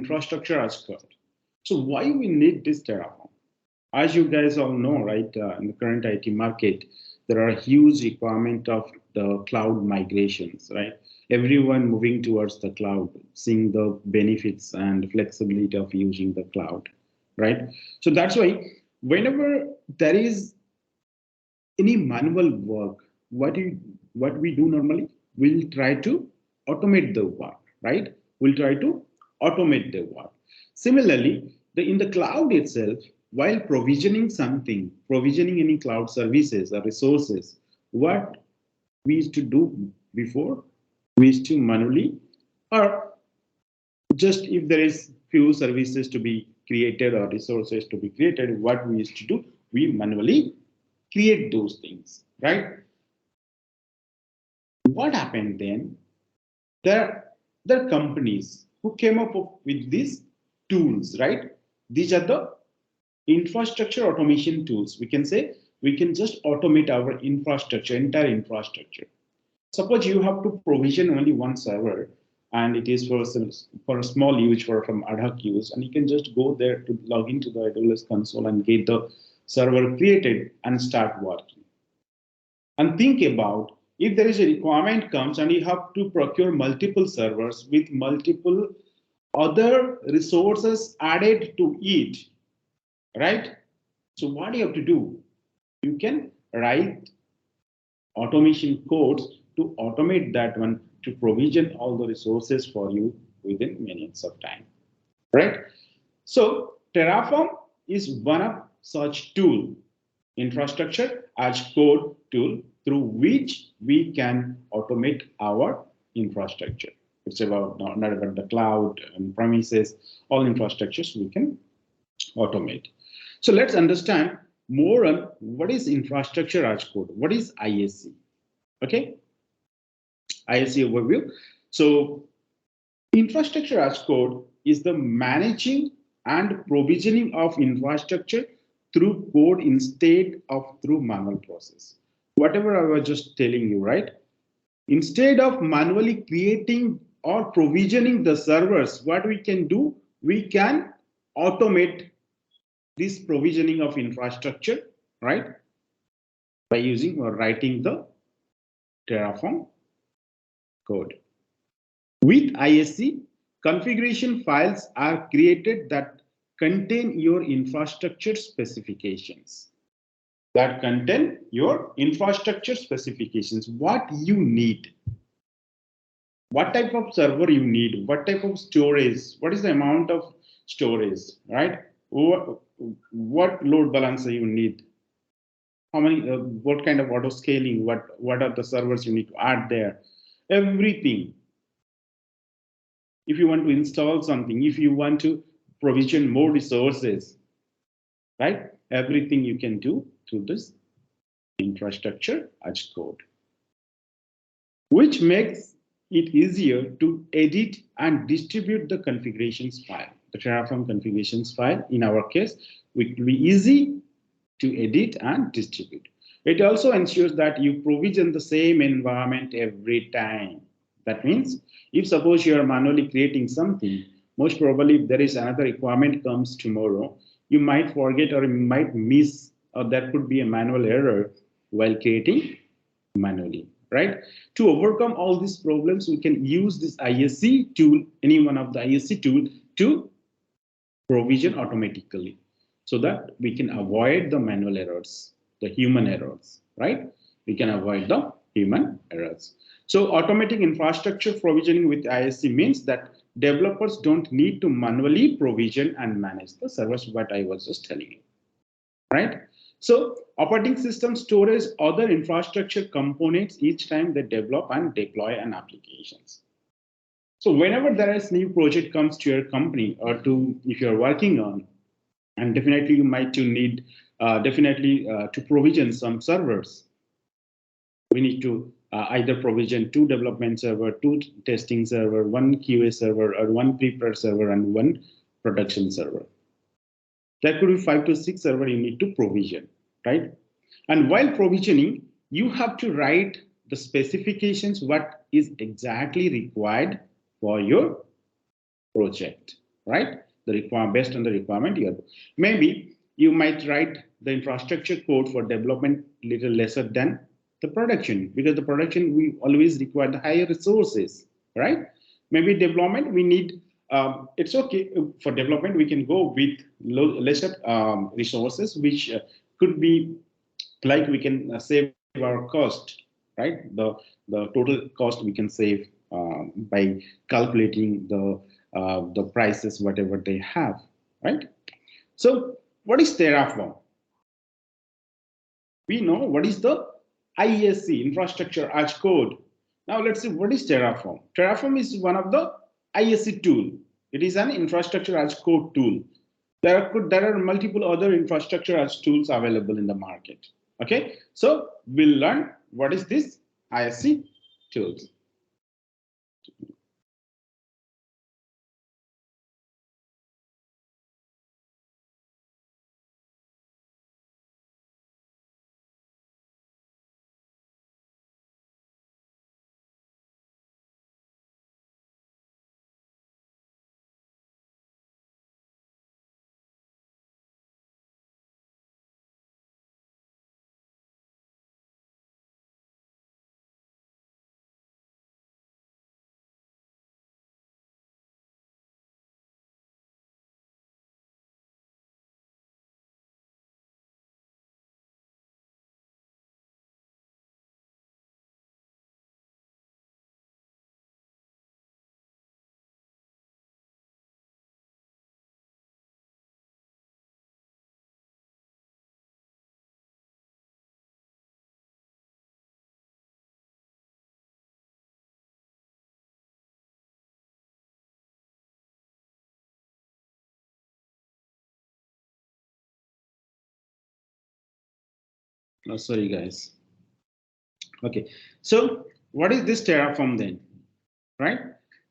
infrastructure as code. So why we need this Terraform? As you guys all know, right, in the current IT market, there are huge requirement of the cloud migrations, right? Everyone moving towards the cloud, seeing the benefits and flexibility of using the cloud, right? So that's why whenever there is any manual work, what we do normally, we'll try to automate the work, right? We'll try to automate the work. Similarly, in the cloud itself, while provisioning something, provisioning any cloud services or resources, what we used to do before, we used to manually, or just if there is few services to be created or resources to be created, what we used to do, we manually create those things, right? What happened then? There are companies who came up with these tools, right? These are the infrastructure automation tools. We can say we can just automate our infrastructure, entire infrastructure. Suppose you have to provision only one server, and it is for a small use, for from ad hoc use, and you can just go there to log into the AWS console and get the server created and start working. And think about if there is a requirement comes and you have to procure multiple servers with multiple other resources added to it, right? So what do you have to do? You can write automation codes to automate that one, to provision all the resources for you within minutes of time, right? So Terraform is one of such tool, infrastructure as code tool, through which we can automate our infrastructure. It's about not about the cloud and premises, all infrastructures we can automate. So let's understand more on what is infrastructure as code. What is ISC? Okay, ISC overview. So infrastructure as code is the managing and provisioning of infrastructure through code instead of through manual process. Whatever I was just telling you, right? Instead of manually creating or provisioning the servers, what we can do, we can automate this provisioning of infrastructure, right? By using or writing the Terraform code. With ISC, configuration files are created that contain your infrastructure specifications. That contain your infrastructure specifications, what you need, what type of server you need, what type of storage, what is the amount of storage, right? What load balancer you need, how many, what kind of auto scaling, what are the servers you need to add there, everything. If you want to install something, if you want to provision more resources, right? Everything you can do through this infrastructure as code, which makes it easier to edit and distribute the configurations file. The Terraform configurations file, in our case, it will be easy to edit and distribute. It also ensures that you provision the same environment every time. That means if suppose you are manually creating something, most probably if there is another requirement comes tomorrow, you might forget or you might miss, or there could be a manual error while creating manually, right? To overcome all these problems, we can use this ISC tool, any one of the ISC tool, to provision automatically, so that we can avoid the manual errors, the human errors, right? We can avoid the human errors. So automatic infrastructure provisioning with ISC means that developers don't need to manually provision and manage the servers, what I was just telling you, right? So operating system storage other infrastructure components each time they develop and deploy an applications. So whenever there is new project comes to your company or to, if you're working on, and definitely you might to need to provision some servers. We need to either provision 2 development server, 2 testing server, 1 QA server, or 1 prepare server, and 1 production server. There could be 5 to 6 server you need to provision, right? And while provisioning, you have to write the specifications, what is exactly required for your project, right? Based on the requirement you have. Maybe you might write the infrastructure code for development little lesser than the production, because the production we always require the higher resources, right? Maybe development we need. It's okay for development. We can go with lesser resources, which could be like we can save our cost, right? The total cost we can save by calculating the prices whatever they have, right? So what is Terraform? We know what is the ISC, infrastructure as code. Now let's see what is Terraform. Terraform is one of the ISC tool. It is an infrastructure as code tool. There are multiple other infrastructure as tools available in the market. Okay, so we'll learn what is this ISC tools. Oh, sorry guys. Okay, so what is this Terraform then? Right?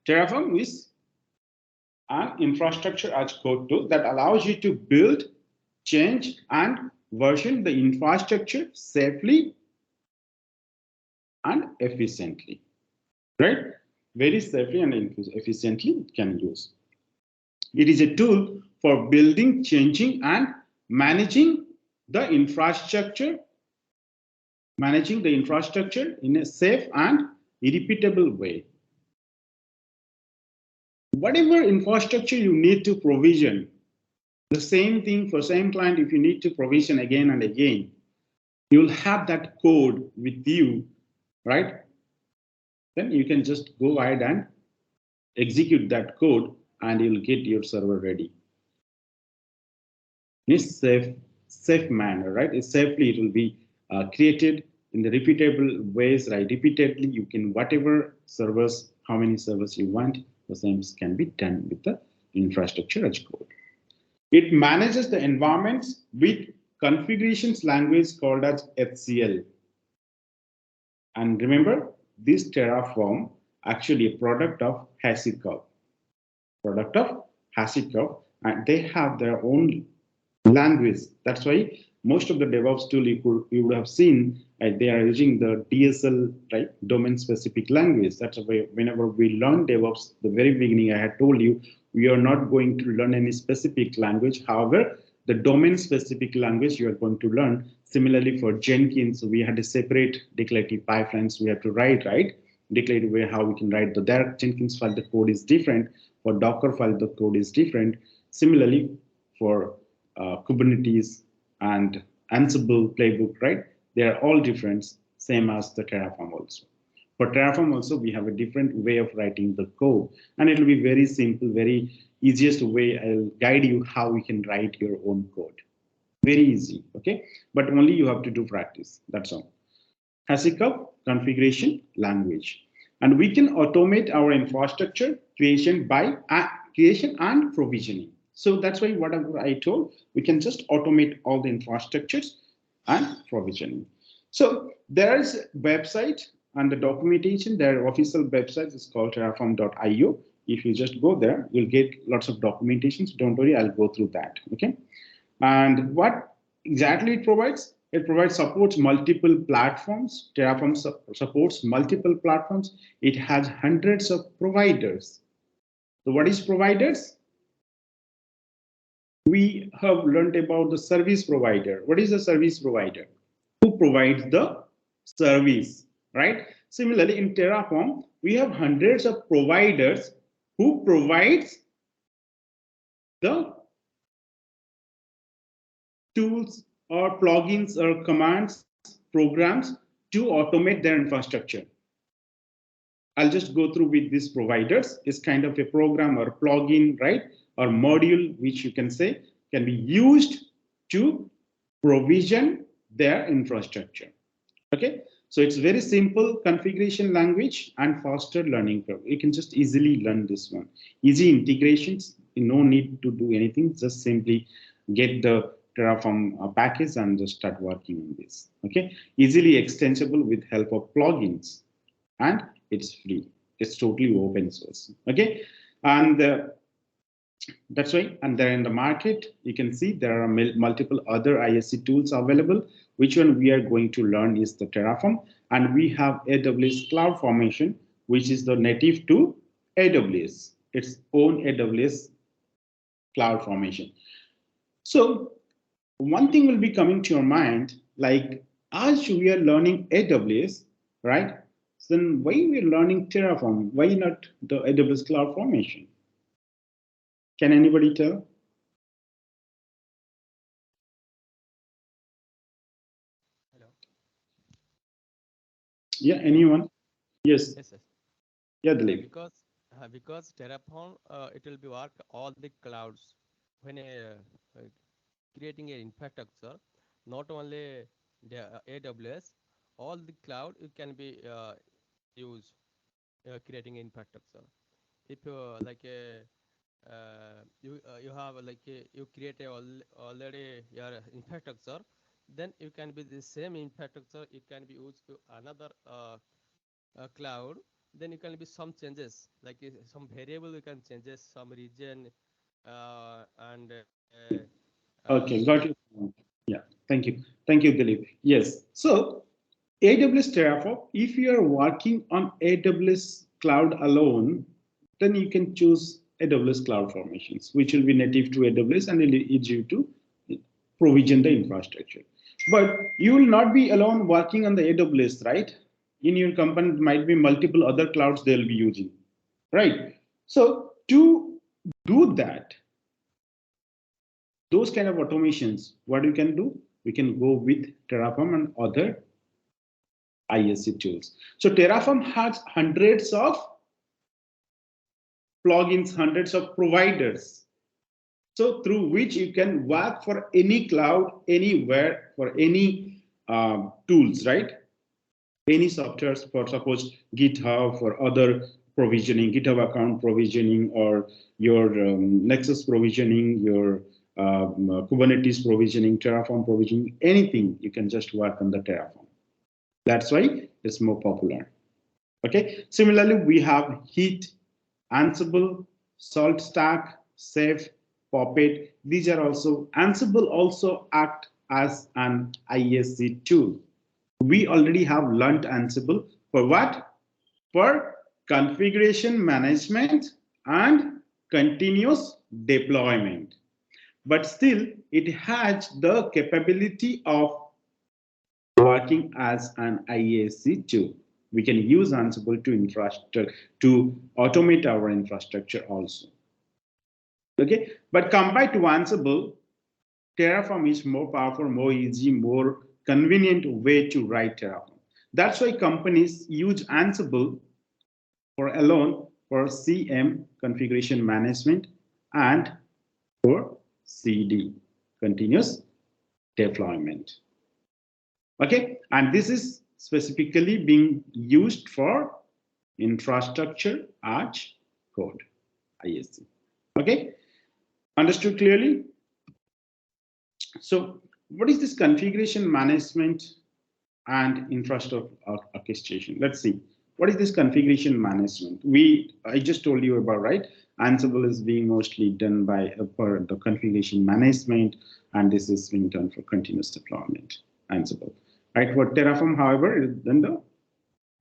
Terraform is an infrastructure as code tool that allows you to build, change, and version the infrastructure safely and efficiently. Right? Very safely and efficiently it can use. It is a tool for building, changing, and managing the infrastructure, in a safe and repeatable way. Whatever infrastructure you need to provision, the same thing for same client, if you need to provision again and again, you'll have that code with you, right? Then you can just go ahead and execute that code and you'll get your server ready. In a safe manner, right? It's safely, it will be created in the repeatable ways, right? Repeatedly, you can whatever servers, how many servers you want, the same can be done with the infrastructure as code. It manages the environments with configurations language called as HCL. And remember, this Terraform actually a product of HashiCorp. And they have their own language. That's why most of the DevOps tool you would have seen, they are using the DSL, right, domain specific language. That's why whenever we learn DevOps, the very beginning I had told you, we are not going to learn any specific language. However, the domain specific language you are going to learn. Similarly for Jenkins, we had a separate declarative pipelines we have to write, right? Declarative way how we can write the direct Jenkins file, the code is different. For Docker file, the code is different. Similarly, for Kubernetes and Ansible playbook, right? They are all different, same as the Terraform also. For Terraform also, we have a different way of writing the code, and it will be very simple, very easiest way. I'll guide you how you can write your own code. Very easy, okay? But only you have to do practice, that's all. HashiCorp configuration language. And we can automate our infrastructure creation by creation and provisioning. So that's why whatever I told, we can just automate all the infrastructures and provisioning. So there is a website and the documentation, their official website is called terraform.io. If you just go there, you'll get lots of documentations. Don't worry, I'll go through that, okay? And what exactly it provides? It provides supports multiple platforms. Terraform supports multiple platforms. It has hundreds of providers. So what is providers? we have learned about the service provider. What is the service provider? Who provides the service, right? Similarly, in Terraform, we have hundreds of providers who provides the tools or plugins or commands, programs to automate their infrastructure. I'll just go through with these providers. It's kind of a program or plugin, right? Or module, which you can say can be used to provision their infrastructure. Okay, so it's very simple configuration language and faster learning curve. You can just easily learn this one. Easy integrations, no need to do anything, just simply get the Terraform package and just start working on this. Okay, easily extensible with help of plugins, and it's free. It's totally open source. Okay, and that's why, and then in the market, you can see there are multiple other ISC tools available. Which one we are going to learn is the Terraform, and we have AWS CloudFormation, which is the native to AWS, its own AWS CloudFormation. So one thing will be coming to your mind, like as we are learning AWS, right? Then why we are learning Terraform? Why not the AWS CloudFormation? Can anybody tell? Hello. Yeah, anyone? Yes. Yes, yes. Yeah, Dilip. Because Terraform it will be work all the clouds when creating an infrastructure, not only the AWS, all the cloud it can be used creating infrastructure. If like a you have like you create already your infrastructure, then you can be the same infrastructure. It can be used to another cloud. Then you can be some changes like some variable you can changes some region and Okay, some. got you. Yeah, thank you. Thank you, Dilip. Yes. So AWS Terraform, if you are working on AWS cloud alone, then you can choose AWS Cloud Formations, which will be native to AWS and it is you to provision the infrastructure. But you will not be alone working on the AWS, right? In your company, might be multiple other clouds they'll be using, right? So to do that, those kind of automations, what we can do, we can go with Terraform and other ISC tools. So Terraform has hundreds of plugins, hundreds of providers, so through which you can work for any cloud, anywhere, for any tools, right? Any softwares, for suppose GitHub, for other provisioning, GitHub account provisioning, or your Nexus provisioning, your Kubernetes provisioning, Terraform provisioning, anything, you can just work on the Terraform. That's why it's more popular. Okay. Similarly, we have Heat, Ansible, SaltStack, Safe, Puppet. These are also, Ansible also act as an ISC tool. We already have learned Ansible for what? For configuration management and continuous deployment. But still, it has the capability of working as an IAC tool. We can use Ansible to infrastructure to automate our infrastructure also. Okay, but compared to Ansible, Terraform is more powerful, more easy, more convenient way to write Terraform. That's why companies use Ansible for alone for CM, configuration management, and for CD, continuous deployment. Okay, and this is specifically being used for infrastructure as code, ISC. Okay, understood clearly? So what is this configuration management and infrastructure orchestration? Let's see. What is this configuration management? I just told you about, right? Ansible is being mostly done by for the configuration management, and this is being done for continuous deployment, Ansible. Right? For Terraform, however, is done the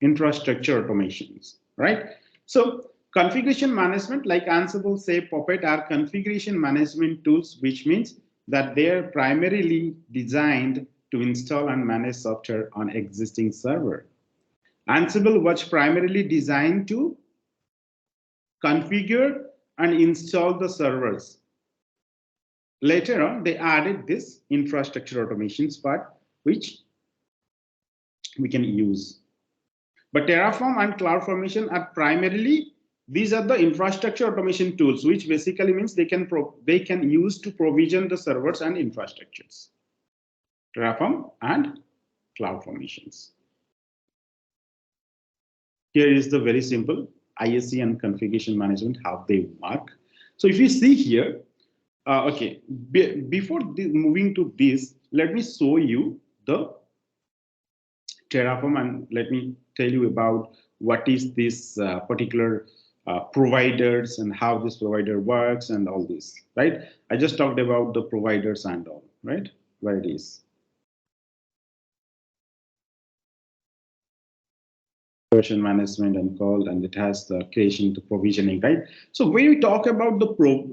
infrastructure automations, right? So Configuration management like Ansible, say Puppet are configuration management tools, which means that they are primarily designed to install and manage software on existing server. Ansible was primarily designed to configure and install the servers. Later on, they added this infrastructure automations part, which we can use. But Terraform and CloudFormation are primarily, these are the infrastructure automation tools, which basically means they can use to provision the servers and infrastructures. Terraform and CloudFormations. Here is the very simple ISC and configuration management, how they work. So if you see here, okay, before moving to this, let me show you the Terraform and let me tell you about what is this particular providers and how this provider works and all this, right? I just talked about the providers and all, right? Where it is. Version management and call, and it has the creation to provisioning, right? So when we talk about the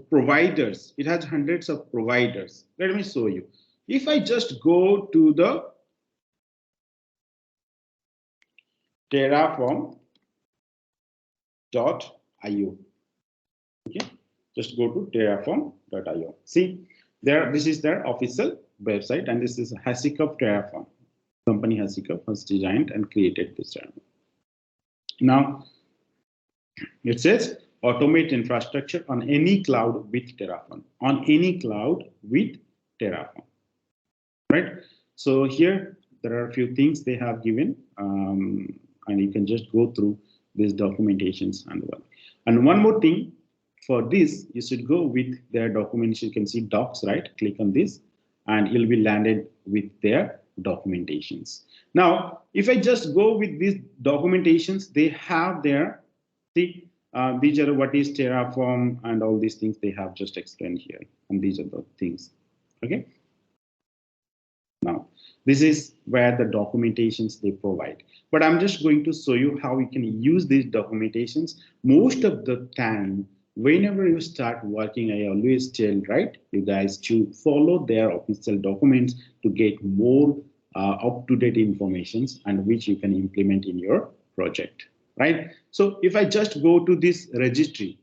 providers, it has hundreds of providers. Let me show you. If I just go to the Terraform.io, okay, just go to Terraform.io. See, there, this is their official website, and this is Hasikoff Terraform. Company Hasikoff has designed and created this Terraform. Now, it says automate infrastructure on any cloud with Terraform. On any cloud with Terraform, right? So here there are a few things they have given, and you can just go through these documentations and well. And one more thing, for this you should go with their documents. You can see docs, right? Click on this, and you'll be landed with their documentations. Now, if I just go with these documentations, they have their, see, these are what is Terraform and all these things they have just explained here. And these are the things, okay? Now, this is where the documentations they provide. But I'm just going to show you how you can use these documentations. Most of the time, whenever you start working, I always tell, right, you guys to follow their official documents to get more up-to-date informations and which you can implement in your project, right? So if I just go to this registry,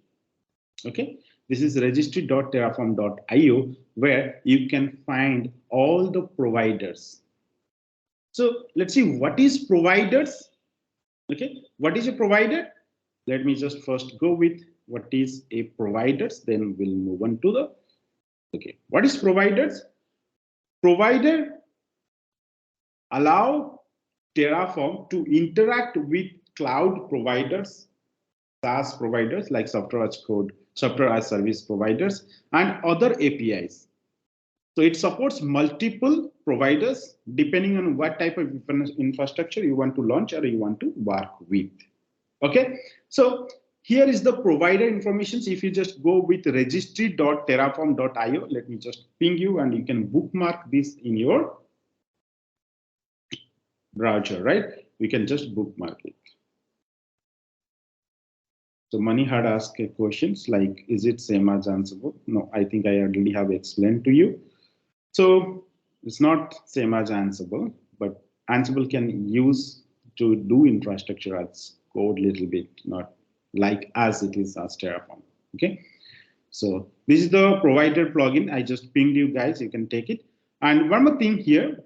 okay, this is registry.terraform.io, where you can find all the providers. So let's see what is providers. Okay, what is a provider? Let me just first go with what is a providers, then we'll move on to the, okay, what is providers? Provider allow Terraform to interact with cloud providers, SaaS providers like software as code, software as service providers, and other APIs. So it supports multiple providers depending on what type of infrastructure you want to launch or you want to work with. Okay, so here is the provider information. So if you just go with registry.terraform.io, let me just ping you and you can bookmark this in your browser, right? We can just bookmark it. So Mani had asked questions like, is it same as Ansible? No, I think I already have explained to you. So it's not same as Ansible, but Ansible can use to do infrastructure as code a little bit, not like as it is as Terraform. Okay, so this is the provider plugin. I just pinged you guys. You can take it. And one more thing here.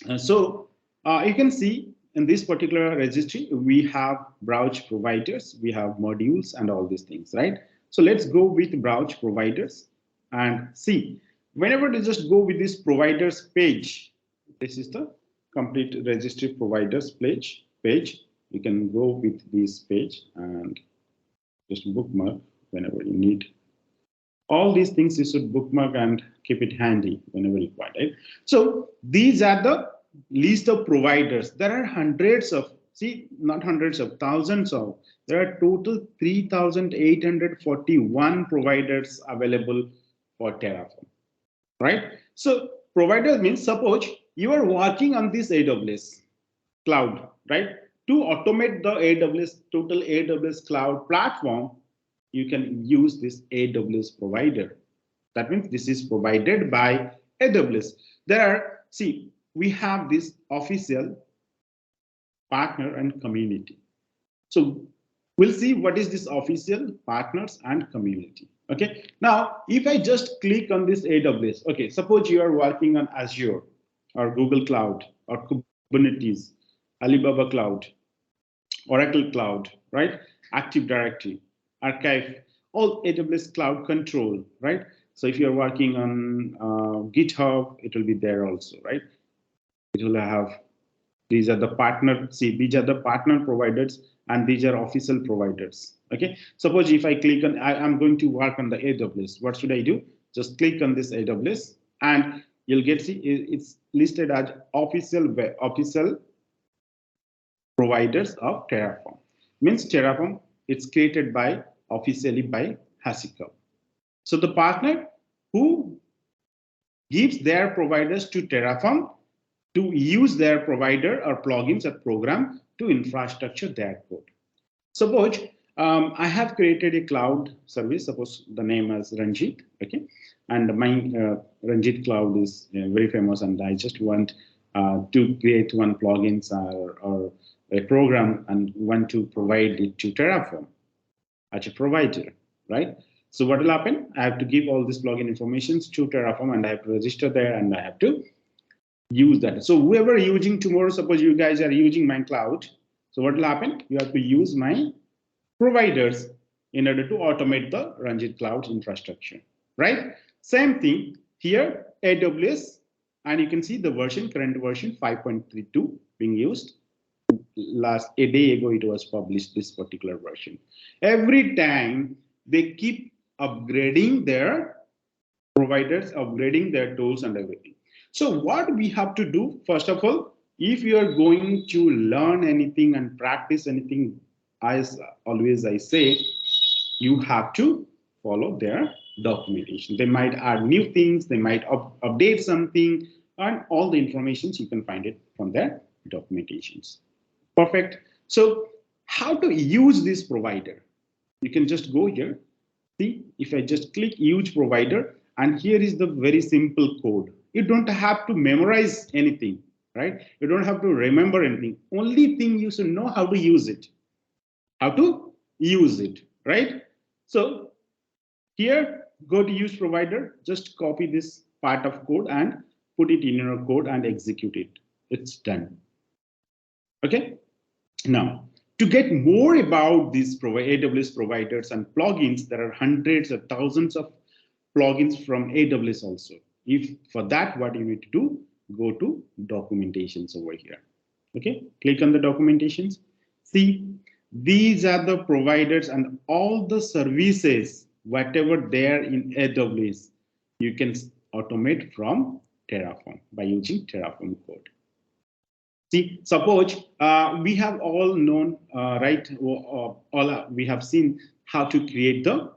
You can see in this particular registry, we have browse providers, we have modules and all these things, right? So let's go with browse providers and see. Whenever you just go with this providers page, this is the complete registry providers page. You can go with this page and just bookmark whenever you need. All these things you should bookmark and keep it handy whenever required, right? So these are the list of providers. There are hundreds of, see, not hundreds of, thousands of, there are total 3,841 providers available for Terraform, right? So providers means, suppose you are working on this AWS cloud, right? to automate the AWS total AWS cloud platform, you can use this AWS provider. That means this is provided by AWS. There are, see, we have this official, partner, and community. So we'll see what is this official, partners, and community. Okay. Now, if I just click on this AWS, okay, suppose you are working on Azure or Google Cloud or Kubernetes, Alibaba Cloud, Oracle Cloud, right? Active Directory, Archive, all AWS Cloud Control, right? So if you're working on GitHub, it will be there also, right? It will have, these are the partner, see, these are the partner providers and these are official providers. Okay, suppose if I click on, I'm going to work on the AWS. What should I do? Just click on this AWS and you'll get, see, it's listed as official providers of Terraform. Means Terraform, it's created by officially by HashiCorp. So the partner who gives their providers to Terraform to use their provider or plugins or program to infrastructure their code. Suppose I have created a cloud service, suppose the name is Ranjit, okay? And my Ranjit cloud is very famous and I just want to create one plugins or a program and want to provide it to Terraform as a provider, right? So what will happen? I have to give all this plugin information to Terraform and I have to register there and I have to use that. So whoever using tomorrow, suppose you guys are using my cloud. So what will happen? You have to use my providers in order to automate the Ranjit Cloud infrastructure, right? Same thing here, AWS, and you can see the version, current version 5.32 being used. Last a day ago, it was published, this particular version. Every time they keep upgrading their providers, upgrading their tools and everything. So what we have to do, first of all, if you are going to learn anything and practice anything, as always I say, you have to follow their documentation. They might add new things, they might update something, and all the information you can find it from their documentations. Perfect. So how to use this provider? You can just go here. See, if I just click use provider, and here is the very simple code. You don't have to memorize anything, right? You don't have to remember anything. Only thing you should know how to use it. How to use it, right? So here, go to use provider, just copy this part of code and put it in your code and execute it. It's done. Okay. Now, to get more about these AWS providers and plugins, there are hundreds of thousands of plugins from AWS also. If for that, what you need to do, go to documentations over here. Okay, click on the documentations. See, these are the providers and all the services, whatever there in AWS, you can automate from Terraform by using Terraform code. See, suppose we have all known, right? We have seen how to create the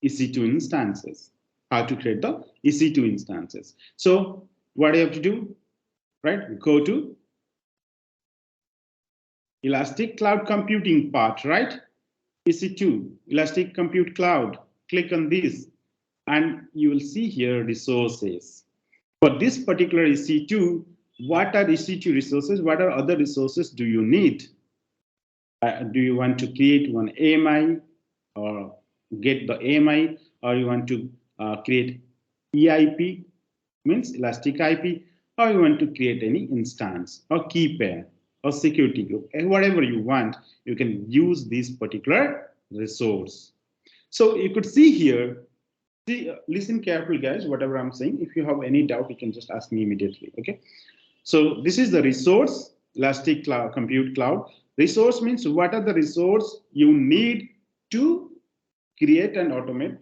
EC2 instances. How to create the EC2 instances. So what do you have to do? Right? Go to Elastic Cloud Computing part, right? EC2, Elastic Compute Cloud. Click on this, and you will see here resources. For this particular EC2, what are EC2 resources? What are other resources do you need? Do you want to create one AMI or get the AMI, or you want to create EIP, means Elastic IP, or you want to create any instance or key pair or security group, and whatever you want, you can use this particular resource. So you could see here, see, listen carefully, guys, whatever I'm saying. If you have any doubt, you can just ask me immediately, okay? So this is the resource, Elastic Cloud, Compute Cloud. Resource means what are the resources you need to create and automate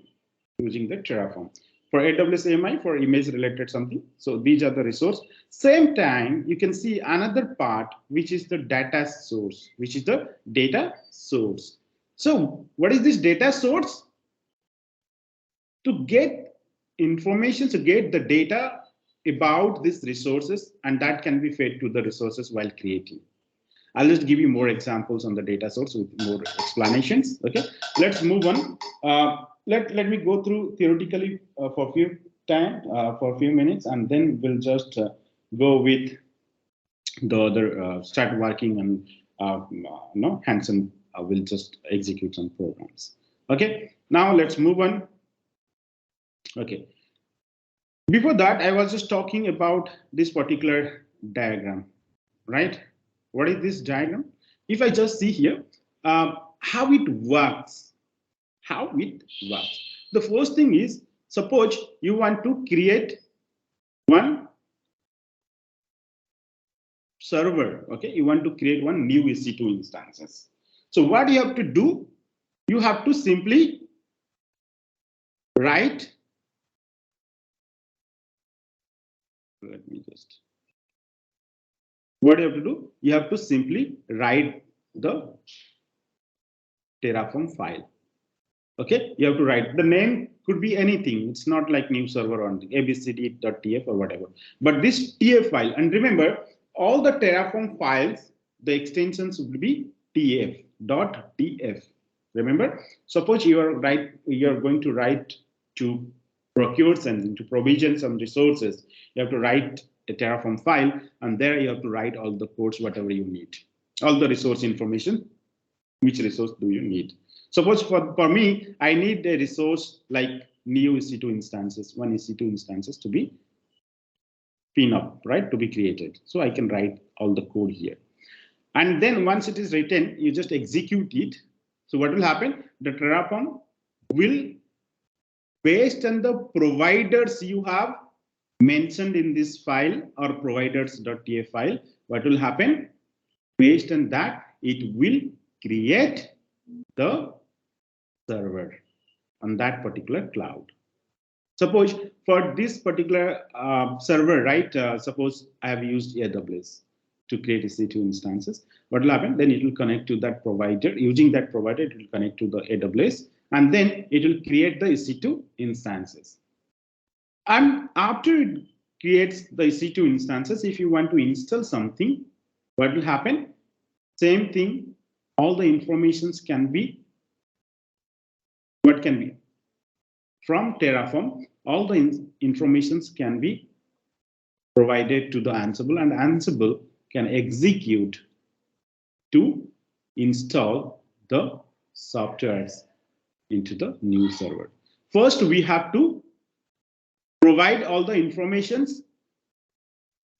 using the Terraform. For AWS AMI, for image related something. So these are the resource. Same time, you can see another part, which is the data source, which is the data source. So what is this data source? To get information, to get the data about these resources, and that can be fed to the resources while creating. I'll just give you more examples on the data source with more explanations. Okay, let's move on. Let me go through theoretically for a few minutes, and then we'll just go with the other start working and hands-on will just execute some programs. Okay, now let's move on. Okay, before that I was just talking about this particular diagram, right? What is this diagram? If I just see here how it works, the first thing is, suppose you want to create one server. Okay, you want to create one new EC2 instances. So what you have to do, you have to simply write, let me just, what you have to do, you have to simply write the Terraform file. Okay, you have to write, the name could be anything, it's not like new server on abcd.tf or whatever, but this tf file, and remember all the Terraform files, the extensions would be tf.tf. Remember, suppose you are going to write to procure and to provision some resources, you have to write a Terraform file, and there you have to write all the codes, whatever you need, all the resource information, which resource do you need. Suppose for me, I need a resource like new EC2 instances, one EC2 instances to be spin up, right, to be created. So I can write all the code here. And then once it is written, you just execute it. So what will happen? The Terraform will, based on the providers you have mentioned in this file or providers.tf file, what will happen? Based on that, it will create the server on that particular cloud. Suppose for this particular server, right? Suppose I have used AWS to create EC2 instances. What will happen? Then it will connect to that provider. Using that provider, it will connect to the AWS, and then it will create the EC2 instances. And after it creates the EC2 instances, if you want to install something, what will happen? Same thing. All the informations can be, what can be? From Terraform, all the informations can be provided to the Ansible, and Ansible can execute to install the softwares into the new server. First, we have to provide all the informations,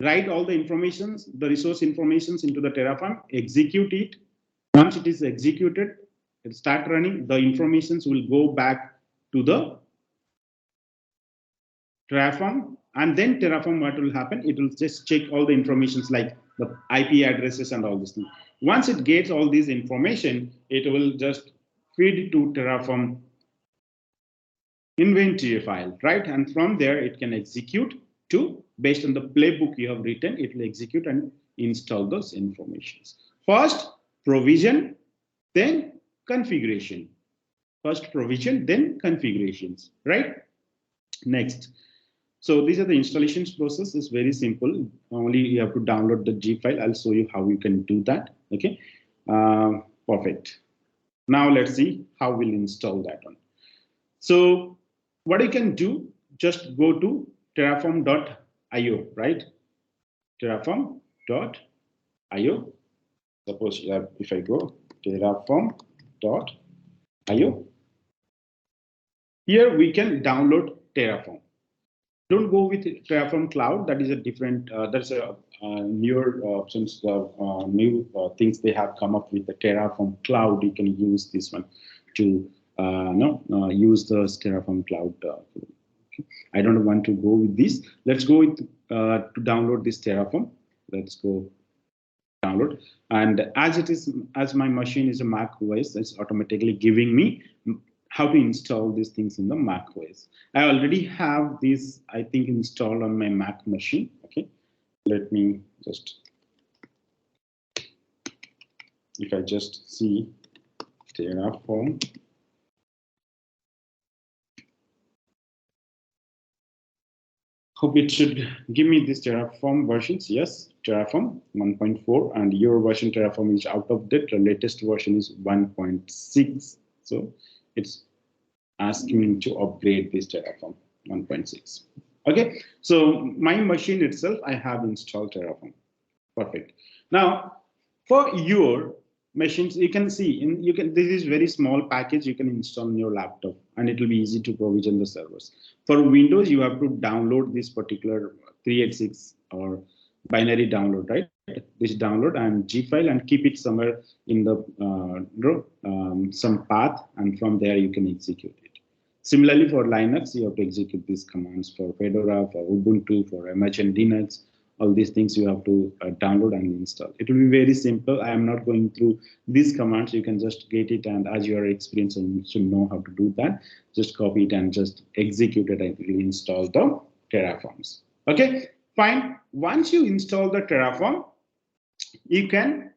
write all the informations, the resource informations into the Terraform, execute it. Once it is executed, it start running, the informations will go back to the Terraform, and then Terraform, what will happen? It will just check all the informations like the IP addresses and all this thing. Once it gets all this information, it will just feed to Terraform inventory file, right? And from there, it can execute to, based on the playbook you have written, it will execute and install those informations. First, provision, then configuration. First provision, then configurations, right? Next. So these are the installations process. It's very simple. Only you have to download the G file. I'll show you how you can do that. Okay, perfect. Now let's see how we'll install that one. So what you can do, just go to terraform.io, right? Terraform.io. Suppose if I go terraform.io, here we can download Terraform. Don't go with Terraform Cloud. That is a different. That's a newer options. New things they have come up with the Terraform Cloud. You can use this one to use the Terraform Cloud. Okay. I don't want to go with this. Let's go with to download this Terraform. Let's go download. And as it is, as my machine is a Mac OS, it's automatically giving me how to install these things in the Mac OS. I already have this, I think, installed on my Mac machine. Okay, let me just, if I just see Terraform. Hope it should give me this Terraform versions. Yes, Terraform 1.4, and your version Terraform is out of date. The latest version is 1.6. So it's asking me to upgrade this Terraform 1.6. Okay, so my machine itself, I have installed Terraform. Perfect. Now, for your machines, you can see this is very small package you can install on your laptop, and it will be easy to provision the servers. For Windows, you have to download this particular 386 or binary download, right? This download and G file and keep it somewhere in the some path, and from there you can execute it. Similarly, for Linux, you have to execute these commands for Fedora, for Ubuntu, for MHN Linux. All these things you have to download and install. It will be very simple. I am not going through these commands. You can just get it, and as you are experienced and you should know how to do that, just copy it and just execute it and install the Terraforms. Okay, fine. Once you install the Terraform, you can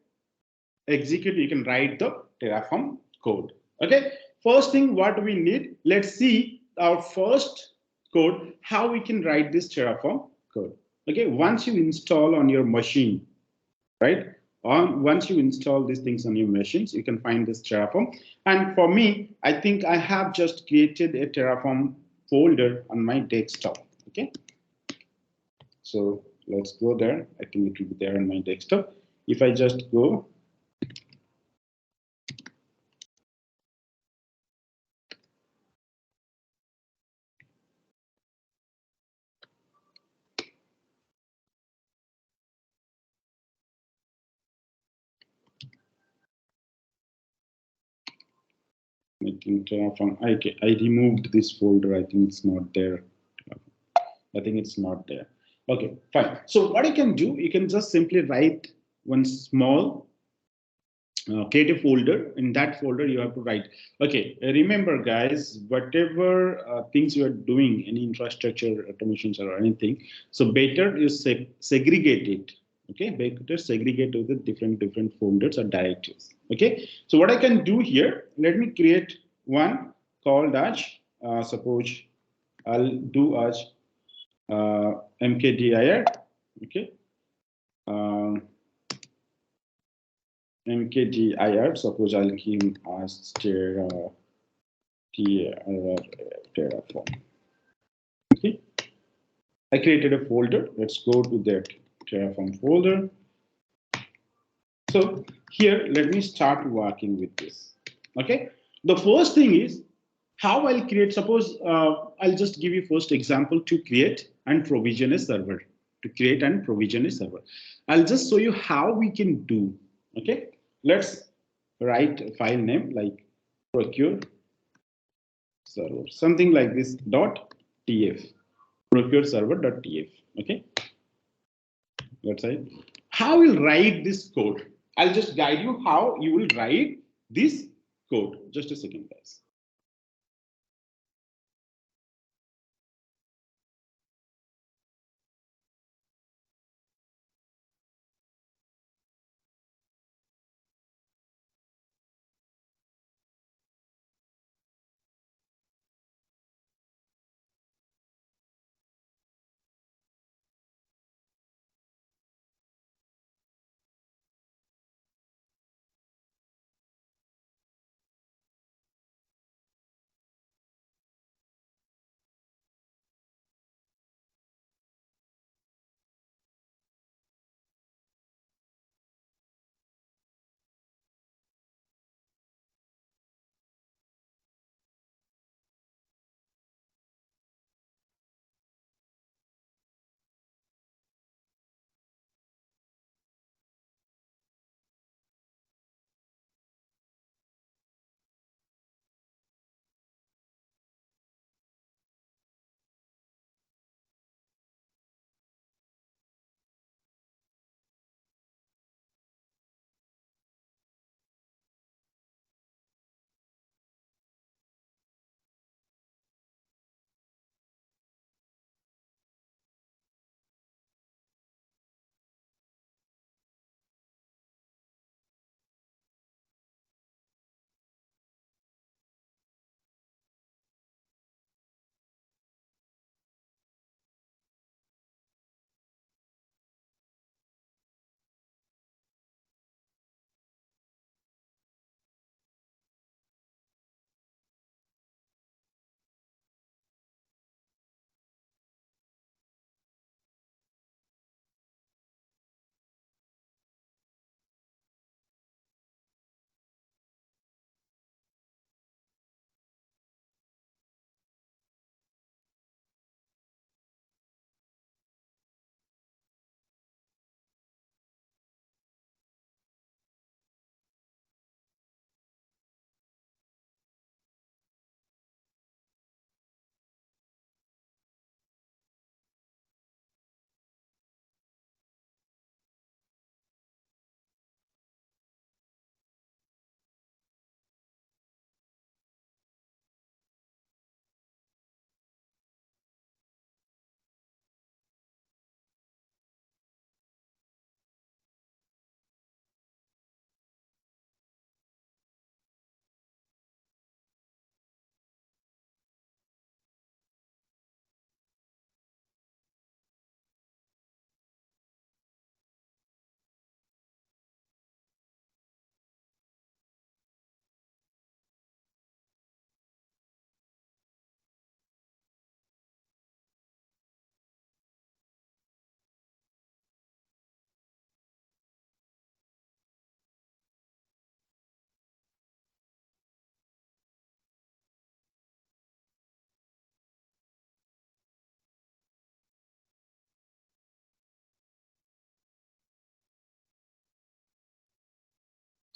execute, you can write the Terraform code. Okay, first thing what we need, let's see our first code, how we can write this Terraform code. Okay, once you install on your machine, right? Once you install these things on your machines, you can find this Terraform. And for me, I think I have just created a Terraform folder on my desktop. Okay, so let's go there. I think it will be there on my desktop. If I just go, making Terraform. I removed this folder. I think it's not there. I think it's not there. Okay, fine. So what you can do, you can just simply write one small, create a folder. In that folder, you have to write. Okay, remember, guys, whatever things you are doing, any infrastructure automations or anything, so better you segregate it. Okay, better segregate to the different folders or directories. Okay, so what I can do here, let me create one called as suppose I'll do as mkdir. Okay, uh, mkdir. Suppose I'll give as Terraform. Okay, I created a folder. Let's go to that Terraform folder. So here, let me start working with this. Okay, the first thing is how I'll create. Suppose I'll just give you first example to create and provision a server. To create and provision a server, I'll just show you how we can do. Okay, let's write a file name like procure server, something like this dot tf, procure server dot tf. Okay, let's say how we'll write this code. I'll just guide you how you will write this code. Just a second, guys.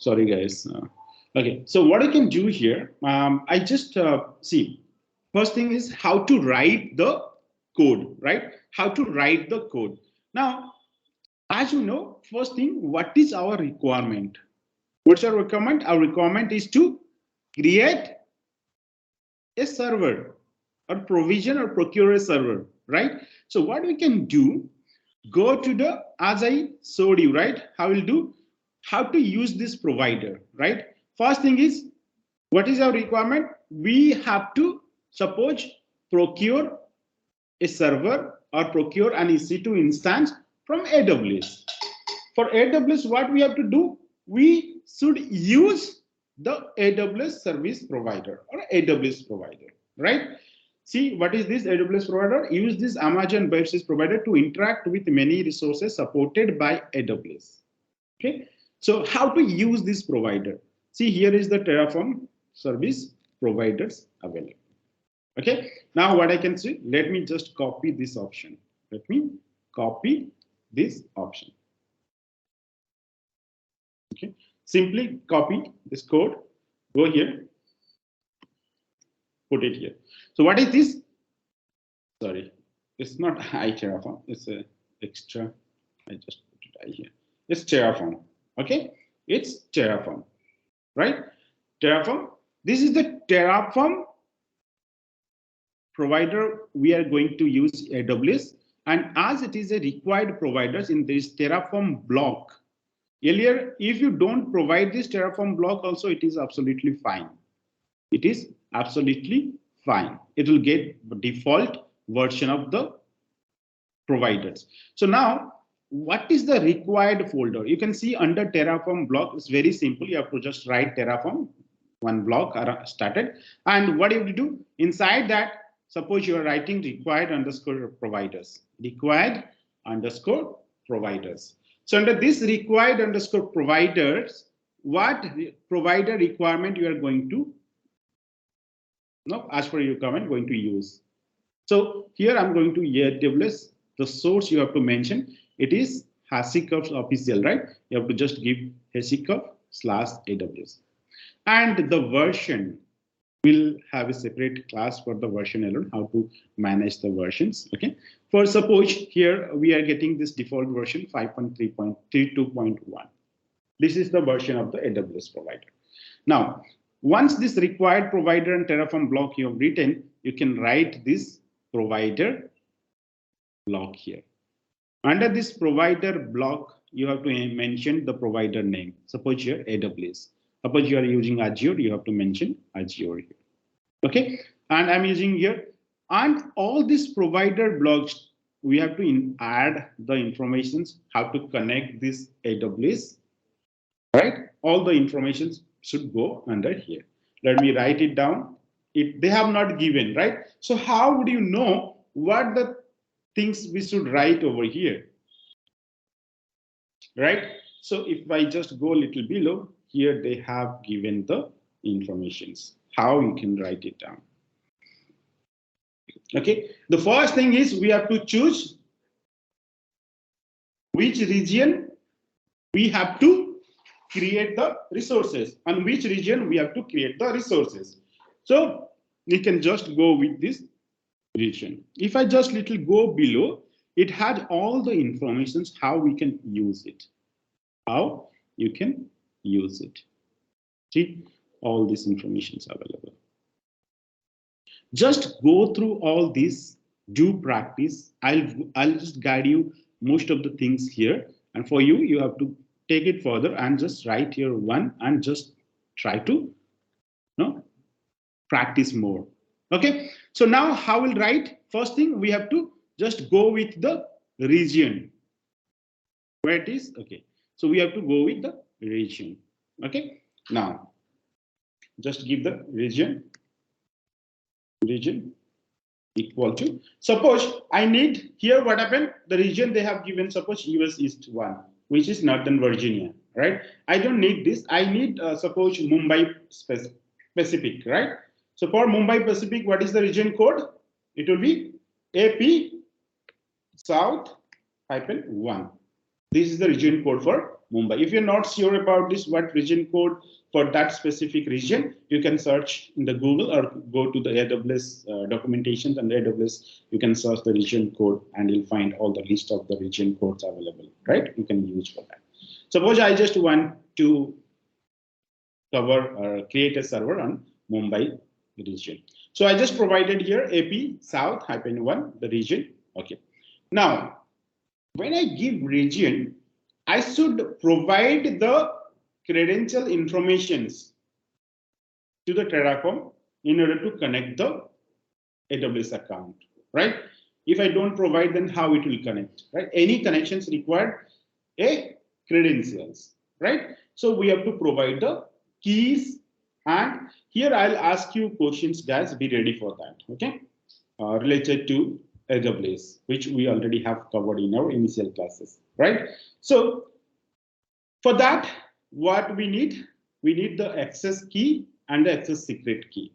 Sorry, guys. Okay, so what I can do here, I just see. First thing is how to write the code, right? How to write the code. Now, as you know, first thing, what is our requirement? What's our requirement? Our requirement is to create a server or provision or procure a server, right? So what we can do, go to the, as I showed you, right? How we'll do, how to use this provider, right? First thing is, what is our requirement? We have to suppose procure a server or procure an EC2 instance from AWS. For AWS, what we have to do? We should use the AWS service provider or AWS provider, right? See, what is this AWS provider? Use this Amazon Web Services provider to interact with many resources supported by AWS. Okay, so how to use this provider? See, here is the Terraform service providers available. Okay, now what I can see, let me just copy this option. Let me copy this option. Okay, simply copy this code, go here, put it here. So what is this? Sorry, it's not iTerraform, it's a extra. I just put it right here. It's Terraform. Okay, it's Terraform, right? Terraform. This is the Terraform provider we are going to use AWS, and as it is a required providers in this Terraform block. Earlier, if you don't provide this Terraform block also, it is absolutely fine. It is absolutely fine. It will get the default version of the providers. So now, what is the required folder? You can see under Terraform block, it's very simple. You have to just write Terraform, one block started. And what you have to do? Inside that, suppose you are writing required underscore providers. Required underscore providers. So under this required underscore providers, what provider requirement you are going to, no, as per your requirement, going to use. So here I'm going to AWS. The source you have to mention, it is HashiCorp official, right? You have to just give HashiCorp/AWS. And the version will have a separate class for the version alone, how to manage the versions. Okay. For suppose here we are getting this default version 5.3.32.1. This is the version of the AWS provider. Now, once this required provider and Terraform block you have written, you can write this provider block here. Under this provider block, you have to mention the provider name. Suppose here AWS. Suppose you are using Azure, you have to mention Azure here. Okay, and I'm using here, and all these provider blocks, we have to add the informations, how to connect this AWS, right? All the informations should go under here. Let me write it down. They have not given, right? So how would you know what the things we should write over here, right? So if I just go a little below, here they have given the informations, how you can write it down. Okay, the first thing is we have to choose which region we have to create the resources and which region we have to create the resources. So we can just go with this region. If I just little go below, it had all the informations how we can use it, how you can use it. See, all this information is available. Just go through all this, do practice. I'll just guide you most of the things here, and for you, you have to take it further and just write here one and just try to practice more. Okay, so now how we'll write? First thing, we have to just go with the region where it is. Okay, so we have to go with the region. Okay, now just give the region equal to, suppose I need here, what happened, the region they have given, suppose US East 1, which is Northern Virginia, right? I don't need this. I need suppose Mumbai Pacific, right? So for Mumbai Pacific, what is the region code? It will be AP South -1. This is the region code for Mumbai. If you're not sure about this, what region code for that specific region, you can search in the Google or go to the AWS documentation and AWS. You can search the region code and you'll find all the list of the region codes available, right? You can use for that. Suppose I just want to cover or create a server on Mumbai region. So I just provided here AP South -1, the region. Okay. Now, when I give region, I should provide the credential informations to the Terraform in order to connect the AWS account, right? If I don't provide, then how it will connect, right? Any connections require a credentials, right? So we have to provide the keys, and here I'll ask you questions, guys. Be ready for that, okay? Related to AWS, which we already have covered in our initial classes, right? So for that, what we need? We need the access key and the access secret key,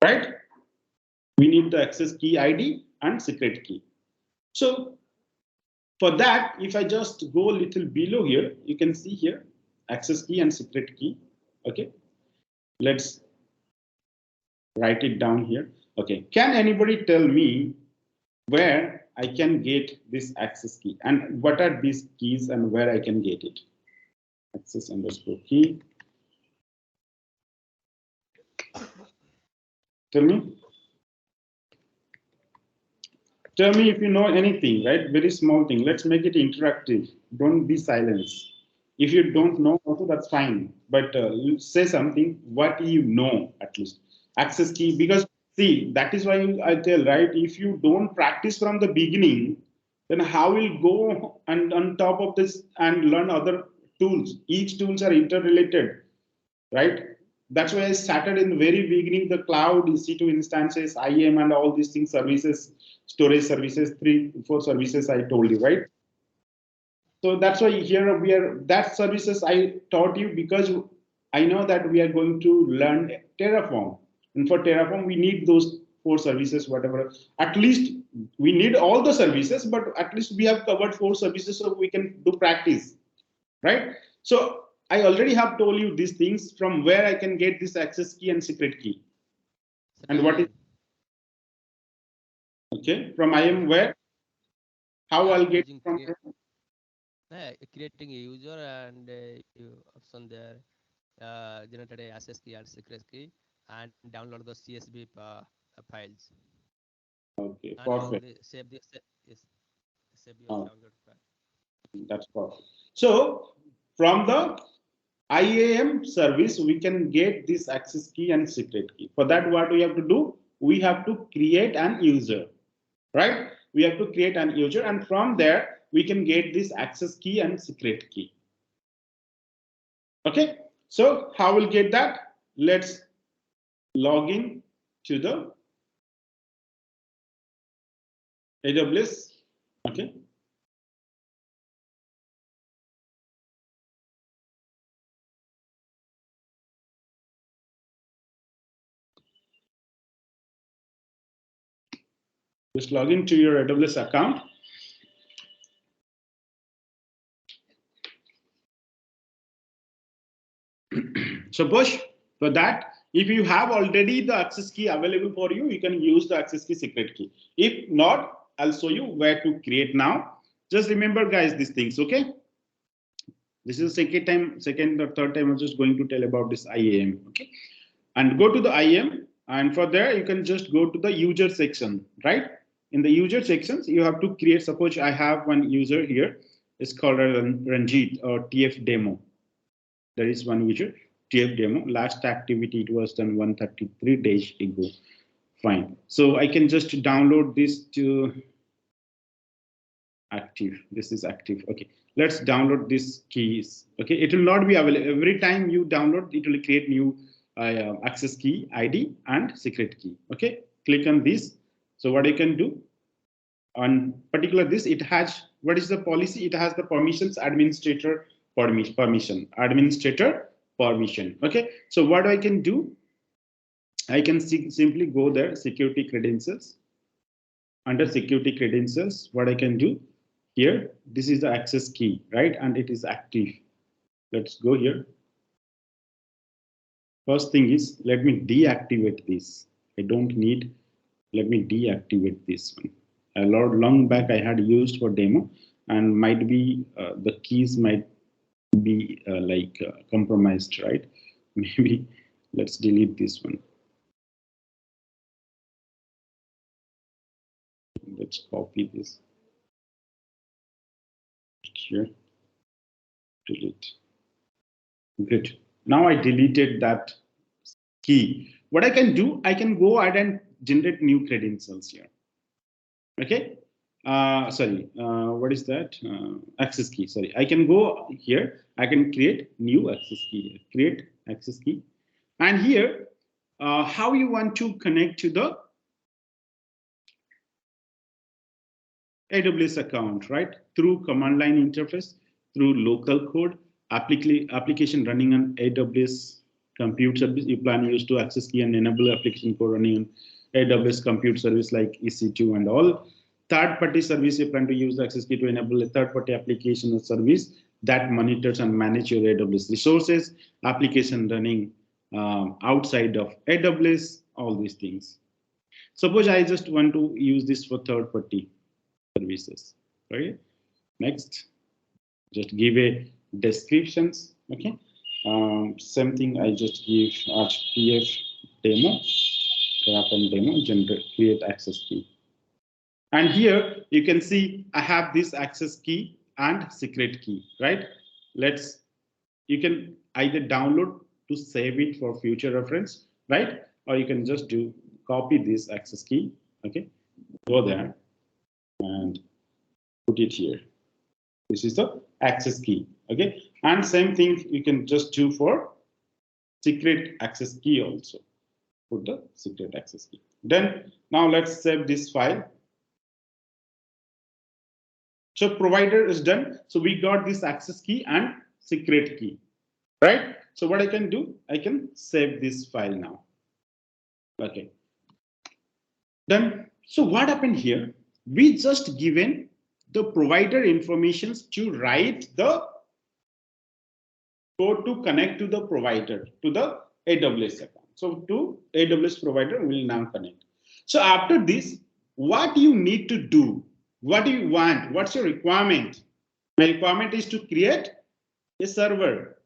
right? We need the access key ID and secret key. So for that, if I just go a little below here, you can see here access key and secret key. Okay, let's write it down here. Okay, can anybody tell me where I can get this access key and what are these keys and where I can get it? Access underscore key. Tell me. Tell me if you know anything, right? Very small thing. Let's make it interactive. Don't be silent. If you don't know, also that's fine. But say something what you know at least. Access key, because see, that is why I tell, right? If you don't practice from the beginning, then how will go and on top of this and learn other tools? Each tools are interrelated, right? That's why I started in the very beginning the cloud, EC2 instances, IAM, and all these things, services, storage services, 3, 4 services I told you, right? So that's why here we are, that services I taught you because I know that we are going to learn Terraform. And for Terraform, we need those 4 services, whatever. At least we need all the services, but at least we have covered 4 services so we can do practice, right? So I already have told you these things from where I can get this access key and secret key. And what is, Certainly. okay, from IAM where, how Yeah, I'll get using from there? creating a user and you option there generated a access key and secret key and download the CSV files Okay, and all perfect. the yes, save your Oh, download file. that's perfect. So from the IAM service, we can get this access key and secret key. For that, what we have to do? We have to create an user, right? We have to create an user, and from there, we can get this access key and secret key. Okay, so how we'll get that? Let's log in to the AWS. Okay, just log into your AWS account. Suppose for that, if you have already the access key available for you, you can use the access key secret key. If not, I'll show you where to create now. Just remember, guys, these things, okay? This is the second or third time I'm just going to tell about this IAM, okay? And go to the IAM, and for there, you can just go to the user section, right? In the user sections, you have to create, suppose I have one user here, it's called Ranjit or TF demo. There is one user, TF demo. Last activity it was done 133 days ago. Fine. So I can just download this to active. This is active. Okay. Let's download these keys. Okay. It will not be available every time you download. It will create new access key, ID, and secret key. Okay. Click on this. So what you can do on particular this, it has what is the policy? It has the permissions administrator permission administrator permission. Okay, so what I can do, I can simply go there, security credentials. Under security credentials, what I can do, Here, this is the access key, right? And it is active. Let's go here. First thing is, let me deactivate this. I don't need, let me deactivate this one. A lot long back I had used for demo, and might be the keys might be compromised, right? Maybe let's delete this one. Let's copy this here, delete. Good. Now I deleted that key. What I can do, I can go ahead and generate new credentials here. Okay. Sorry, what is that? Access key. Sorry, I can go here. I can create new access key. Create access key, and here, how you want to connect to the AWS account, right? Through command line interface, through local code, application running on AWS compute service. You plan use to access key and enable application code running on AWS compute service like EC2 and all. Third-party service, you plan to use the access key to enable a third-party application or service that monitors and manage your AWS resources, application running outside of AWS, all these things. Suppose I just want to use this for third-party services, right? Next, just give a descriptions. Okay, same thing. I just give RTF demo, Terraform demo, generate, create access key. And here you can see I have this access key and secret key, right? You can either download to save it for future reference, right? Or you can just copy this access key, okay? Go there and put it here. This is the access key, okay? And same thing you can just do for secret access key also. Put the secret access key. Then now let's save this file. So provider is done. So we got this access key and secret key, right? So what I can do, I can save this file now. Okay. Then, so what happened here? We just given the provider information to write the code to connect to the provider, to the AWS account. So to AWS provider will now connect. So after this, what you need to do? What do you want? What's your requirement? My requirement is to create a server.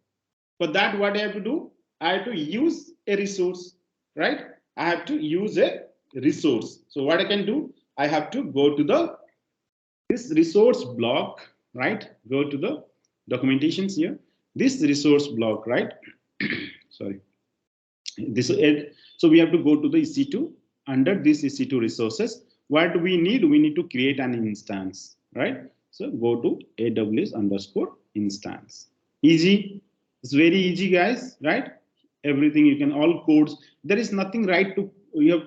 For that, what I have to do? I have to use a resource, right? I have to use a resource. So what I can do? I have to go to this resource block, right? Go to the documentations here. This resource block, right? Sorry. So we have to go to the EC2. Under this EC2 resources, what do we need? We need to create an instance, right? So go to AWS_instance. Easy. It's very easy, guys, right? Everything you can, all codes. There is nothing right to,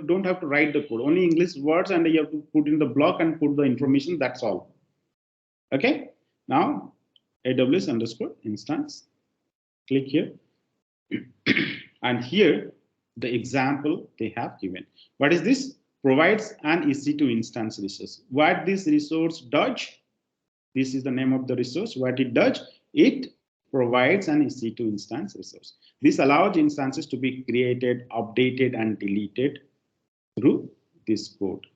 don't have to write the code. Only English words, and you have to put in the block and put the information. That's all. Okay. Now AWS_instance. Click here. And here, the example they have given. What is this? Provides an EC2 instance resource. What this resource does? This is the name of the resource. What it does? It provides an EC2 instance resource. This allows instances to be created, updated, and deleted through this code.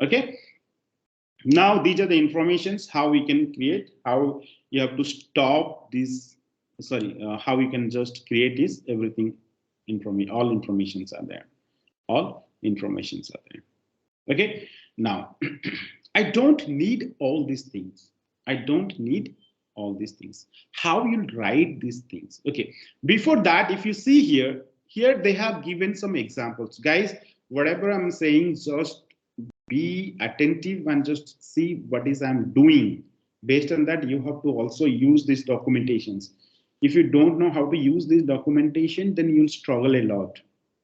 Okay. Now these are the informations how we can create, how you have to stop this. Sorry, how you can just create this. Everything, all informations are there. All informations are there. Okay. Now, I don't need all these things. I don't need all these things. How you write these things? Okay. Before that, if you see here they have given some examples. Guys, whatever I'm saying, just be attentive and just see what is I'm doing. Based on that, you have to also use these documentations. If you don't know how to use this documentation, then you'll struggle a lot.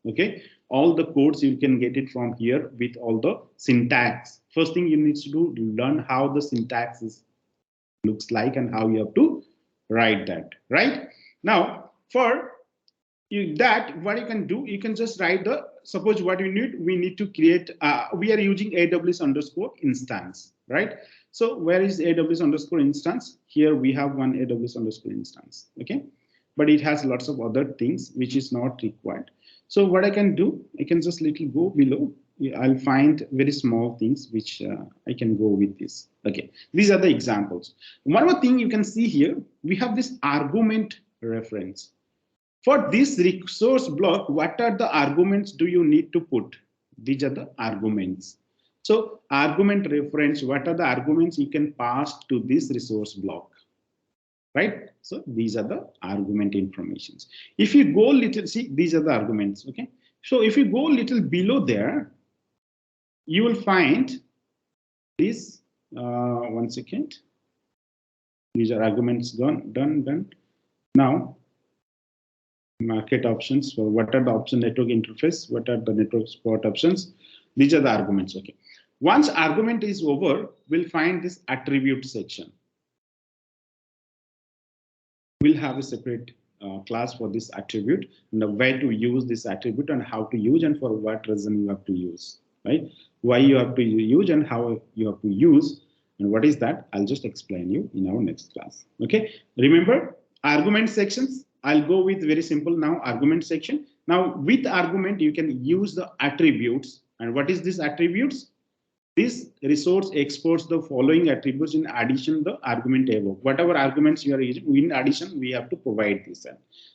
Okay. All the codes you can get it from here with all the syntax. First thing you need to do, learn how the syntax looks like and how you have to write that, right? Now, for that, what you can do, you can just write the suppose what we need to create, we are using AWS underscore instance, right? So where is AWS underscore instance? Here we have one AWS underscore instance, okay? But it has lots of other things which is not required. So what I can do, I can just little go below. I'll find very small things which I can go with this. Okay, these are the examples. One more thing you can see here, we have this argument reference. For this resource block, what are the arguments do you need to put? These are the arguments. So argument reference, what are the arguments you can pass to this resource block? Right? So these are the argument informations. If you go little, see, these are the arguments, okay? So if you go little below there, you will find this, one second. These are arguments done. Now, market options, so what are the option network interface? What are the network support options? These are the arguments, okay? Once argument is over, we'll find this attribute section. We'll have a separate class for this attribute and the way to use this attribute and how to use and for what reason you have to use, right? Why you have to use and how you have to use and what is that? I'll just explain you in our next class. Okay, remember argument sections. I'll go with very simple now argument section. Now with argument you can use the attributes. And what is this attributes? This resource exports the following attributes in addition the argument above. Whatever arguments you are using, in addition, we have to provide this.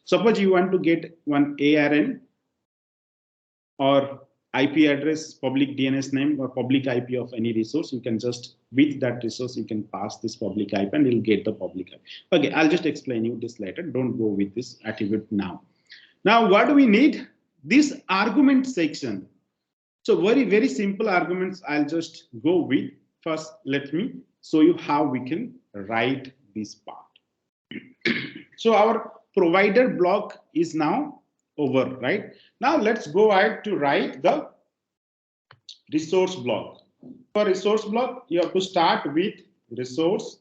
Suppose you want to get one ARN or IP address, public DNS name or public IP of any resource, you can just, with that resource, you can pass this public IP and you'll get the public IP. Okay, I'll just explain you this later. Don't go with this attribute now. Now, what do we need? This argument section. So very simple arguments I'll just go with. First, let me show you how we can write this part. So our provider block is now over, right? Now let's go ahead to write the resource block. For resource block, you have to start with resource.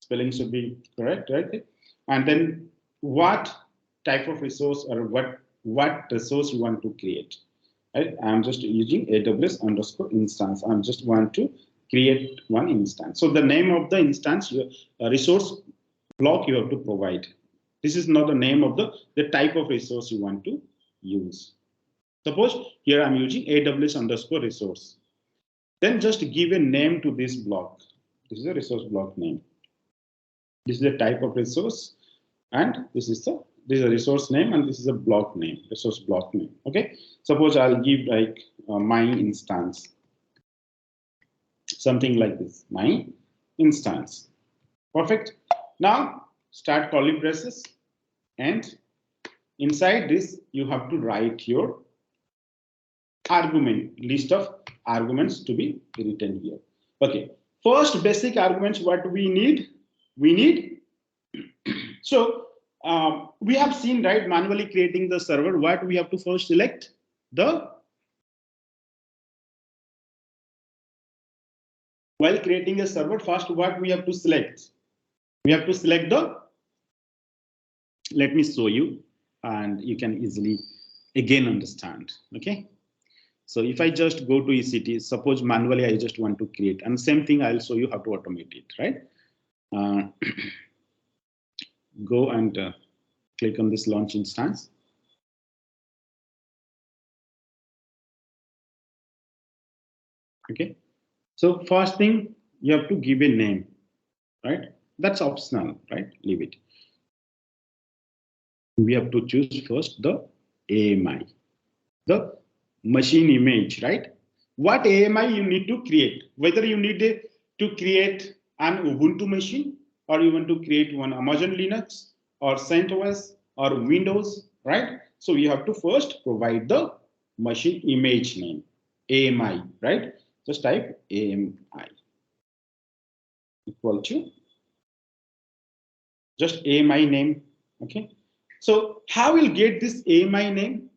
Spelling should be correct, right? And then what type of resource or what resource you want to create. Right? I'm just using AWS underscore instance. I just want to create one instance. So the name of the instance, resource block you have to provide. This is not the name of the type of resource you want to use. Suppose here I'm using AWS underscore resource. Then just give a name to this block. This is a resource block name. This is the type of resource, and this is a resource name, and this is a block name, resource block name. Okay. Suppose I'll give like my instance, something like this, my instance. Perfect. Now start curly braces, and inside this you have to write your argument, list of arguments to be written here. Okay. First basic arguments, what we need? So we have seen, right, manually creating the server. What we have to first select? While creating a server, first what we have to select? We have to select let me show you and you can easily again understand. Okay. So if I just go to EC2, suppose manually I just want to create, and same thing I'll show you how to automate it, right? Go and click on this launch instance. Okay. So first thing, you have to give a name, right? That's optional, right? Leave it. We have to choose first the AMI, the machine image, right? What AMI you need to create, whether you need to create an Ubuntu machine or you want to create one Amazon Linux or CentOS or Windows, right? So you have to first provide the machine image name, AMI, right? Just type AMI equal to just AMI name, okay? So how we'll get this AMI name?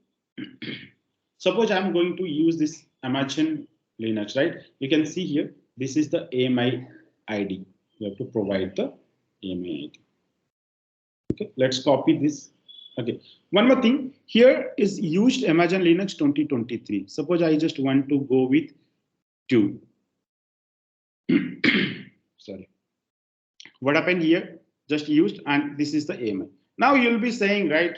Suppose I'm going to use this Amazon Linux, right? You can see here, this is the AMI ID. You have to provide the AMI ID. Okay, let's copy this Okay. One more thing here is used Amazon Linux 2023. Suppose I just want to go with 2. Sorry. What happened here? Just used, and this is the AMI. Now you'll be saying, right?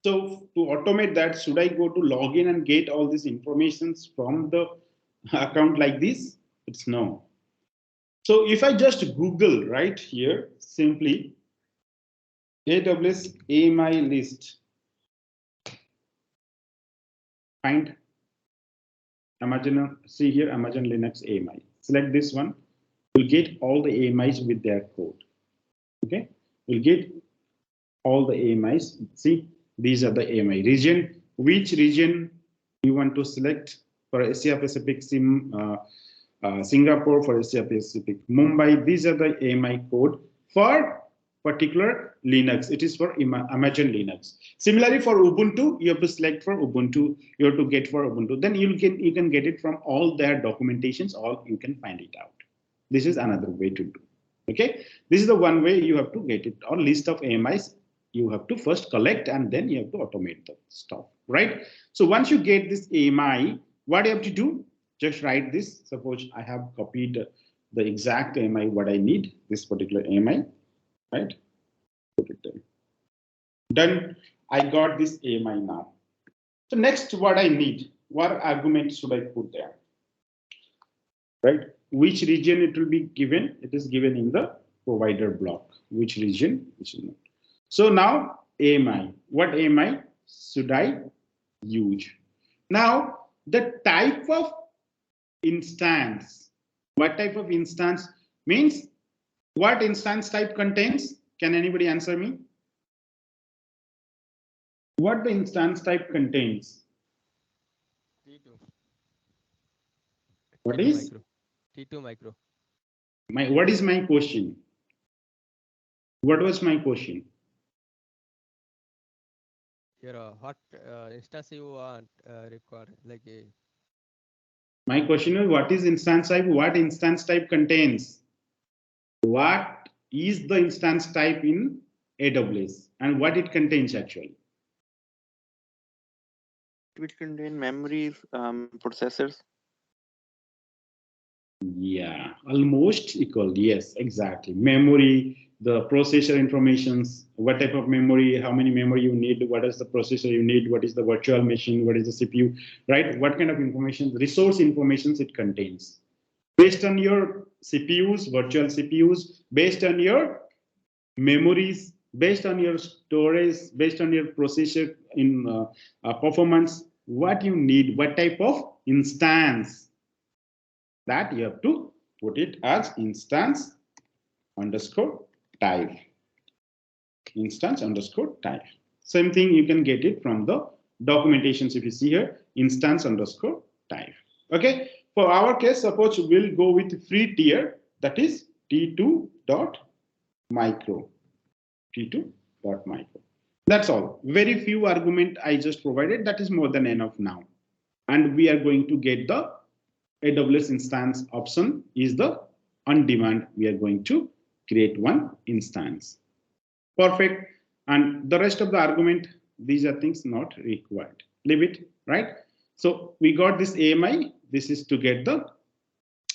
So to automate that, should I go to login and get all these informations from the account like this? It's no. So if I just Google right here, simply AWS AMI list, find Amazon, see here Amazon Linux AMI. Select this one. We'll get all the AMIs with their code. Okay, we'll get all the AMIs. See, these are the AMI region. Which region you want to select for Asia Pacific Singapore, for Asia Pacific Mumbai. These are the AMI code for particular Linux. It is for Amazon Linux. Similarly, for Ubuntu, you have to select for Ubuntu. You have to get for Ubuntu. Then you can get it from all their documentations, or you can find it out. This is another way to do. Okay, this is the one way you have to get it, or list of AMIs. You have to first collect and then you have to automate the stuff, right? So once you get this AMI, what you have to do? Just write this. Suppose I have copied the exact AMI what I need, this particular AMI, right? Put it there. Done. I got this AMI now. So next, what I need, what argument should I put there? Right? Which region it will be given? It is given in the provider block. Which region? Which is not. So now AMI. What AMI should I use? Now the type of instance. What type of instance means? What instance type contains? Can anybody answer me? What the instance type contains? T2. What T2 is? micro. T2 micro. What is my question? What was my question? Your hot instance you want require like a. My question is, what is instance type? What instance type contains? What is the instance type in AWS and what it contains actually? It will contain memories, processors. Yeah, almost equal. Yes, exactly. Memory, the processor informations, what type of memory, how many memory you need, what is the processor you need, what is the virtual machine, what is the CPU, right? What kind of information, resource informations it contains. Based on your CPUs, virtual CPUs, based on your memories, based on your storage, based on your processor in performance, what you need, what type of instance, that you have to put it as instance underscore type. Instance underscore type. Same thing, you can get it from the documentations. If you see here, instance underscore type. Okay, for our case, suppose we'll go with free tier, that is t2.micro. t2.micro. That's all. Very few argument I just provided. That is more than enough now. And we are going to get the AWS instance option is the on demand. We are going to create one instance. Perfect. And the rest of the argument, these are things not required. Leave it, right? So we got this AMI. This is to get the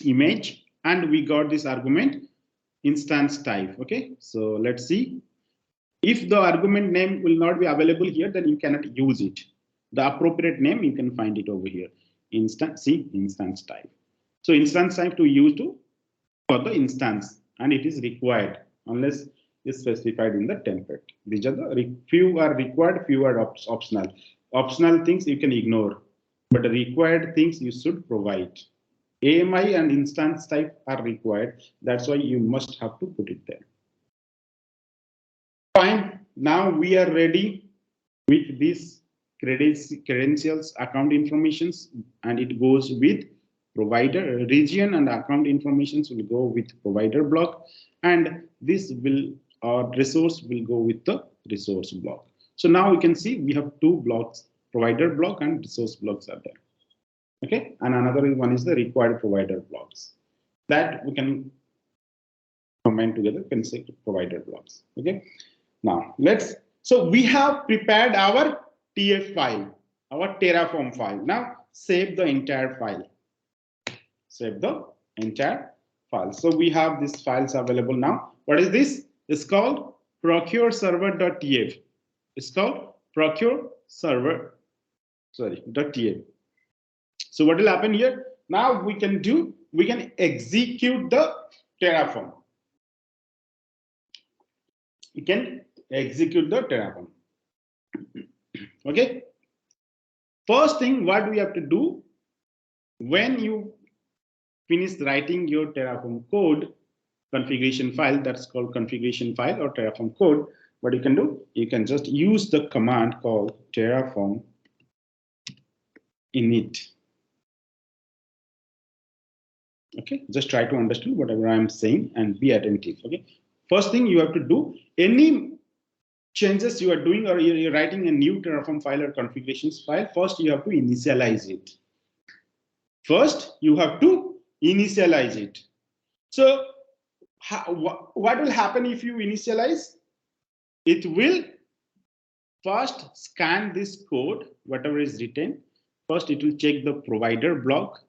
image. And we got this argument instance type. Okay. So let's see. If the argument name will not be available here, then you cannot use it. The appropriate name, you can find it over here. Instance type. So instance type to use to for the instance, and it is required unless is specified in the template. These are the few are required, few are optional. Optional things you can ignore, but the required things you should provide. AMI and instance type are required. That's why you must have to put it there. Fine. Now we are ready with this credentials, account informations, and it goes with provider region, and account informations will go with provider block, and this will resource will go with the resource block. So now we can see we have two blocks, provider block and resource blocks are there. Okay, and another one is the required provider blocks that we can combine together, can say provider blocks. Okay, now let's So we have prepared our TF file, our Terraform file. Now save the entire file. Save the entire file. So we have these files available now. What is this? It's called procure server.tf. It's called procure server, .tf. So what will happen here? Now we can execute the Terraform. We can execute the Terraform. Okay. First thing, what we have to do when you finish writing your Terraform code configuration file, that's called configuration file or Terraform code, what you can do, you can just use the command called Terraform init. Okay, just try to understand whatever I'm saying and be attentive. Okay, first thing you have to do, any changes you are doing or you're writing a new Terraform file or configurations file, first you have to initialize it. First, you have to initialize it. So what will happen if you initialize? It will first scan this code, whatever is written. First, it will check the provider block.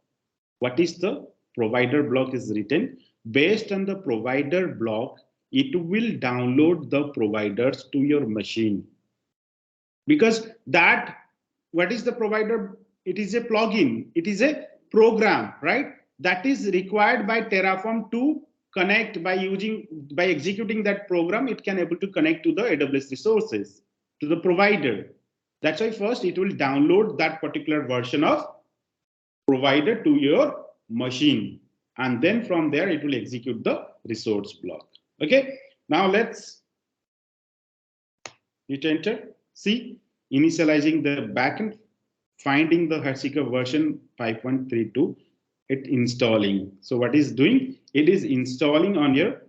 What is the provider block is written? Based on the provider block, it will download the providers to your machine. Because that, what is the provider? It is a plugin. It is a program, right? That is required by Terraform to connect by executing that program. It can able to connect to the AWS resources, to the provider. That's why first it will download that particular version of provider to your machine, and then from there it will execute the resource block. Okay, now let's hit enter. See, initializing the backend, finding the Hasika version 5.32, it installing. So what is doing? It is installing on your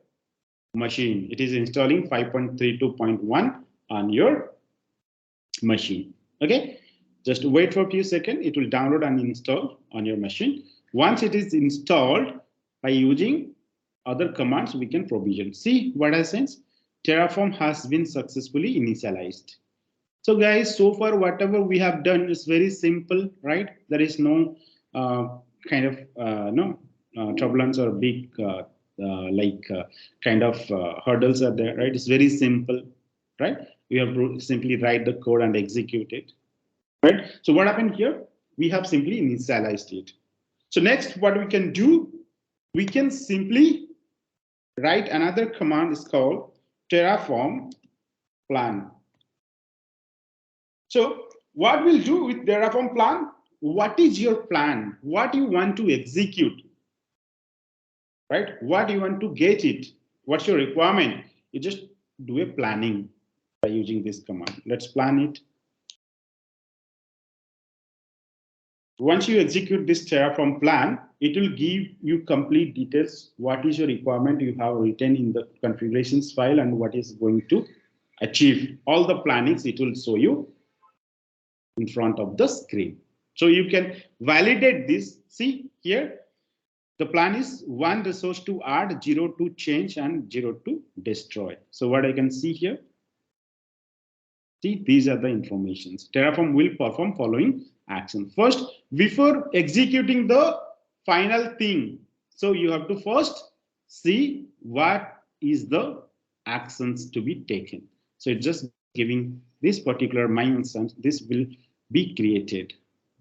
machine. It is installing 5.32.1 on your machine. Okay, just wait for a few seconds. It will download and install on your machine. Once it is installed, by using other commands, we can provision. See what I sense? Terraform has been successfully initialized. So guys, so far whatever we have done is very simple, right? There is no kind of turbulence or big kind of hurdles are there, right? It's very simple, right? We have to simply write the code and execute it, right? So what happened here? We have simply initialized it. So next, what we can do, we can simply write another command. Is called Terraform plan. So what we'll do with Terraform plan, what is your plan? What you want to execute, right? What you want to get it? What's your requirement? You just do a planning by using this command. Let's plan it. Once you execute this Terraform plan, it will give you complete details. What is your requirement you have written in the configurations file and what is going to achieve. All the plannings it will show you in front of the screen. So you can validate this. See here, the plan is 1 resource to add, 0 to change, and 0 to destroy. So what I can see here, see, these are the informations. Terraform will perform following action. First, before executing the final thing, so you have to first see what is the actions to be taken. So it's just giving this particular my instance, this will be created.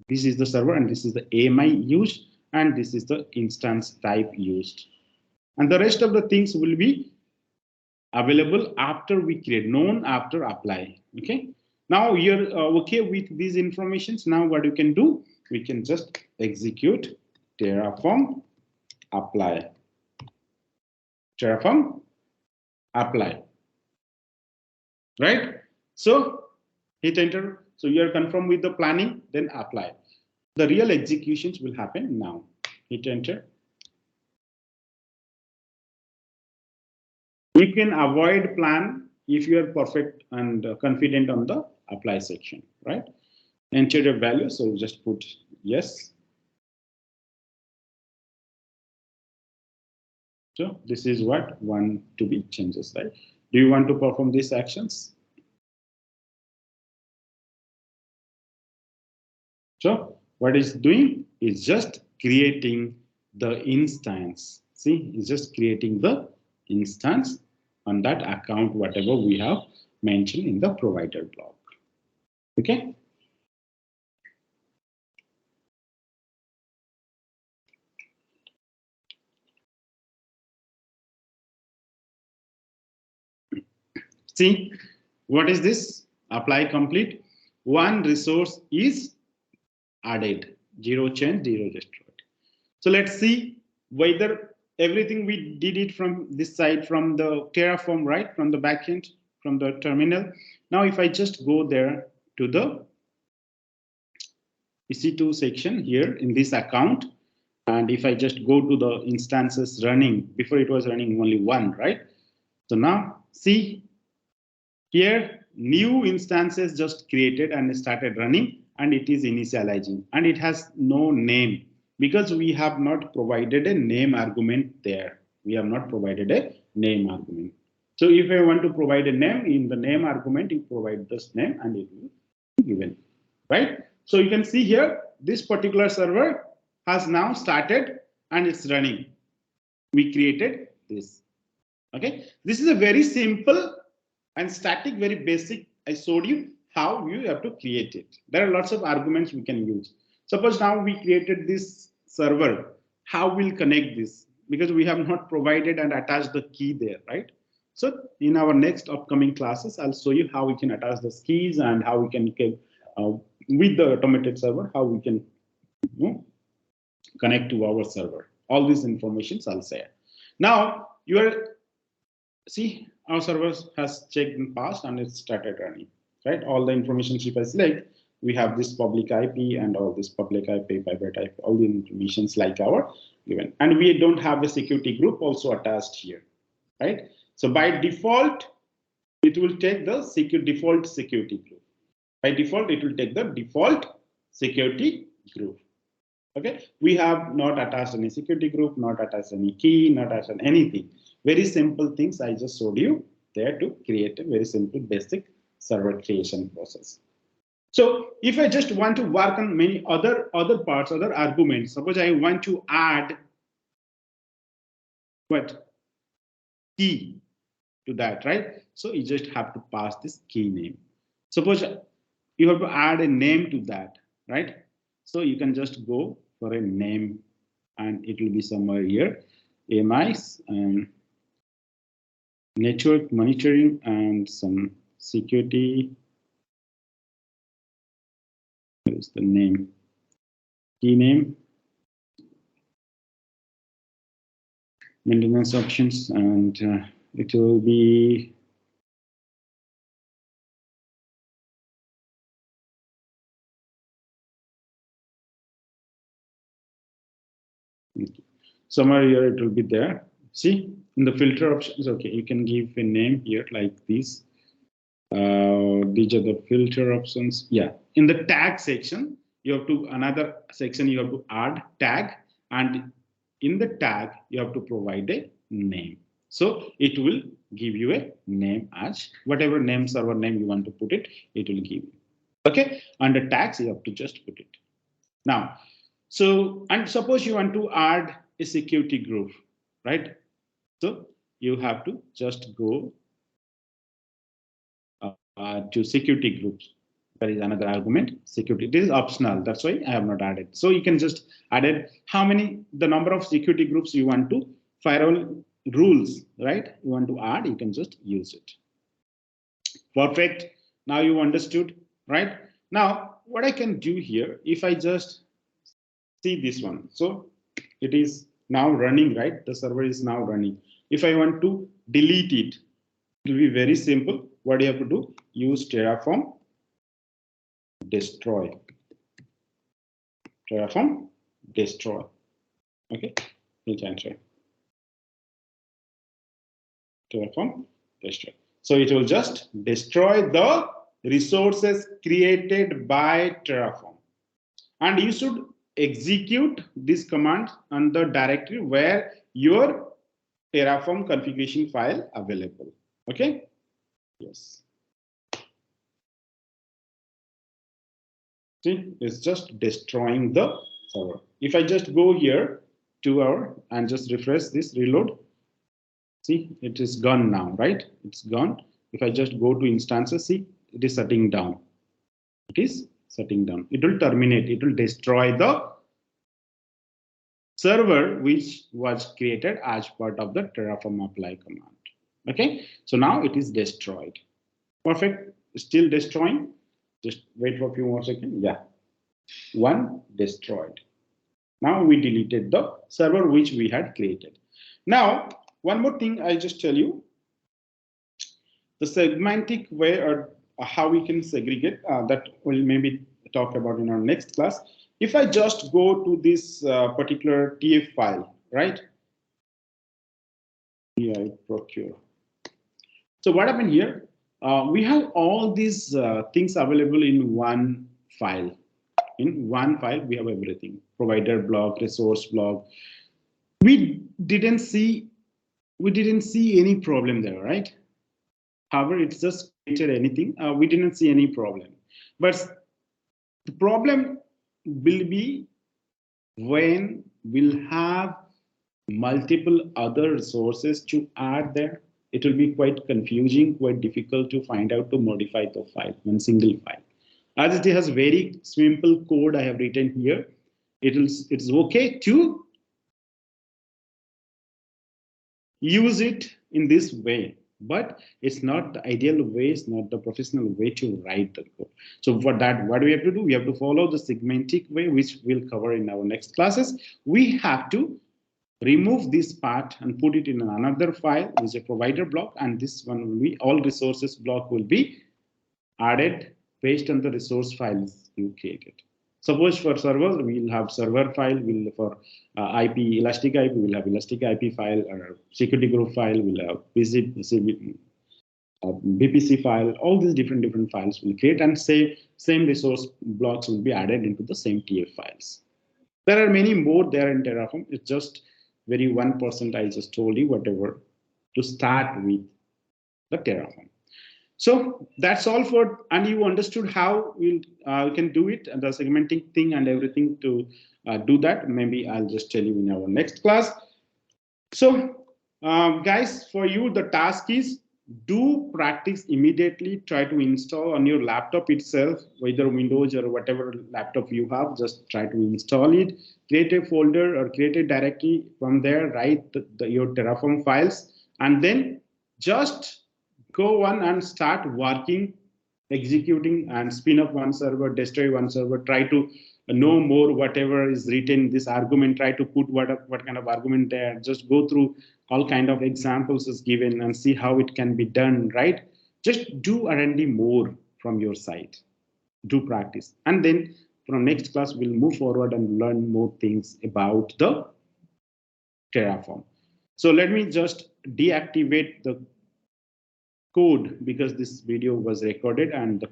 This is the server and this is the AMI used and this is the instance type used. And the rest of the things will be available after we create, known after apply. Okay. Now you're okay with these informations. Now what you can do, we can just execute Terraform apply. Terraform apply. Right? So hit enter. So you are confirmed with the planning, then apply. The real executions will happen now. Hit enter. You can avoid plan if you are perfect and confident on the apply section, right? Enter your value, so just put yes. So this is what want to be changes, right? Do you want to perform these actions? So what it's doing is just creating the instance. See, it's just creating the instance on that account, whatever we have mentioned in the provider block. Okay. See, what is this? Apply complete. One resource is added. Zero change, zero destroyed. So let's see whether everything we did it from this side, from the Terraform, right? From the backend, from the terminal. Now, if I just go there to the EC2 section here in this account, and if I just go to the instances running, before it was running only one, right? So now see here, new instances just created and started running, and it is initializing, and it has no name because we have not provided a name argument there. We have not provided a name argument. So if I want to provide a name, in the name argument, you provide this name and it will be given, right? So you can see here, this particular server has now started and it's running. We created this. Okay, this is a very simple and static, very basic. I showed you how you have to create it. There are lots of arguments we can use. Suppose now we created this server. How we'll connect this? Because we have not provided and attached the key there, right? So in our next upcoming classes, I'll show you how we can attach the keys and how we can with the automated server, how we can connect to our server. All these informations I'll say. Now you are see our server has checked and passed and it started running, right? All the information if I select, we have this public IP and all this public IP, private IP, all the informations like our given. And we don't have a security group also attached here, right? So by default, it will take the default security group. By default, it will take the default security group. Okay, we have not attached any security group, not attached any key, not attached anything. Very simple things I just showed you there to create a very simple basic server creation process. So if I just want to work on many other parts, other arguments, suppose I want to add what key to that, right? So you just have to pass this key name. Suppose you have to add a name to that, right? So you can just go for a name and it will be somewhere here. AMIs and network monitoring and some security. What is the name? Key name. Maintenance options, and it will be somewhere here. It will be there. See in the filter options. Okay, you can give a name here like this. These are the filter options. Yeah, in the tag section, you have to another section. You have to add tag, and in the tag you have to provide a name. So it will give you a name as whatever name server name you want to put it. It will give you. Okay, under tags you have to just put it. Now, so and suppose you want to add a security group, right? So you have to just go to security groups. There is another argument, security. This is optional. That's why I have not added. So you can just add it. How many, the number of security groups you want to, firewall rules, right? You want to add, you can just use it. Perfect. Now you understood, right? Now, what I can do here, if I just see this one. So it is now running, right? The server is now running. If I want to delete it, it will be very simple. What do you have to do? Use Terraform destroy. Terraform destroy. Okay, hit enter. Terraform destroy. So it will just destroy the resources created by Terraform. And you should execute this command on the directory where your Terraform configuration file available. Okay. Yes. See, it's just destroying the server. If I just go here to our and just refresh this, reload, see, it is gone now, right? It's gone. If I just go to instances, see, it is shutting down. It is shutting down. It will terminate. It will destroy the server which was created as part of the Terraform apply command. Okay, so now it is destroyed. Perfect. Still destroying. Just wait for a few more seconds. Yeah, one destroyed. Now we deleted the server which we had created. Now, one more thing I just tell you, the segmentic way or how we can segregate, that we'll maybe talk about in our next class. If I just go to this particular TF file, right? Yeah, I procure. So what happened here? We have all these things available in one file. In one file, we have everything: provider block, resource block. We didn't see any problem there, right? However, it's just created anything. We didn't see any problem, but the problem will be when we'll have multiple other resources to add there. It will be quite confusing, quite difficult to find out to modify the file, one single file. As it has very simple code I have written here, it's okay to use it in this way, but it's not the ideal way, it's not the professional way to write the code. So for that, what do we have to do? We have to follow the segmentic way, which we'll cover in our next classes. We have to remove this part and put it in another file, which is a provider block, and this one will be all resources block will be added based on the resource files you created. Suppose for servers, we'll have server file, we'll for IP, elastic IP, we'll have elastic IP file, or security group file, we'll have BPC file, all these different files will create, and same resource blocks will be added into the same TF files. There are many more there in Terraform. It's just very 1% I just told you, whatever, to start with the Terraform. So that's all for, and you understood how we can do it, and the segmenting thing and everything to do that. Maybe I'll just tell you in our next class. So guys, for you, the task is do practice immediately. Try to install on your laptop itself, whether Windows or whatever laptop you have, just try to install it, create a folder or create a directory. From there, write your Terraform files, and then just go on and start working, executing, and spin up one server, destroy one server, try to know more whatever is written, this argument, try to put what kind of argument there, just go through all kind of examples is given and see how it can be done, right? Just do R&D more from your side, do practice, and then from next class we'll move forward and learn more things about the Terraform. So let me just deactivate the code because this video was recorded and the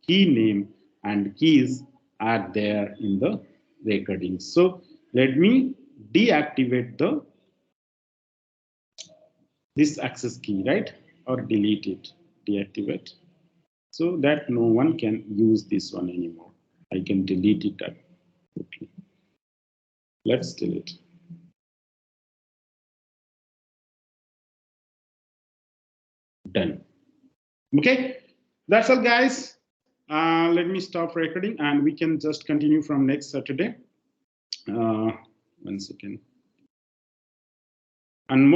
key name and keys are there in the recording. So let me deactivate this access key, right? Or delete it, deactivate, so that no one can use this one anymore. I can delete it. Okay. Let's delete. Done. Okay, that's all, guys. Let me stop recording and we can just continue from next Saturday. 1 second. And more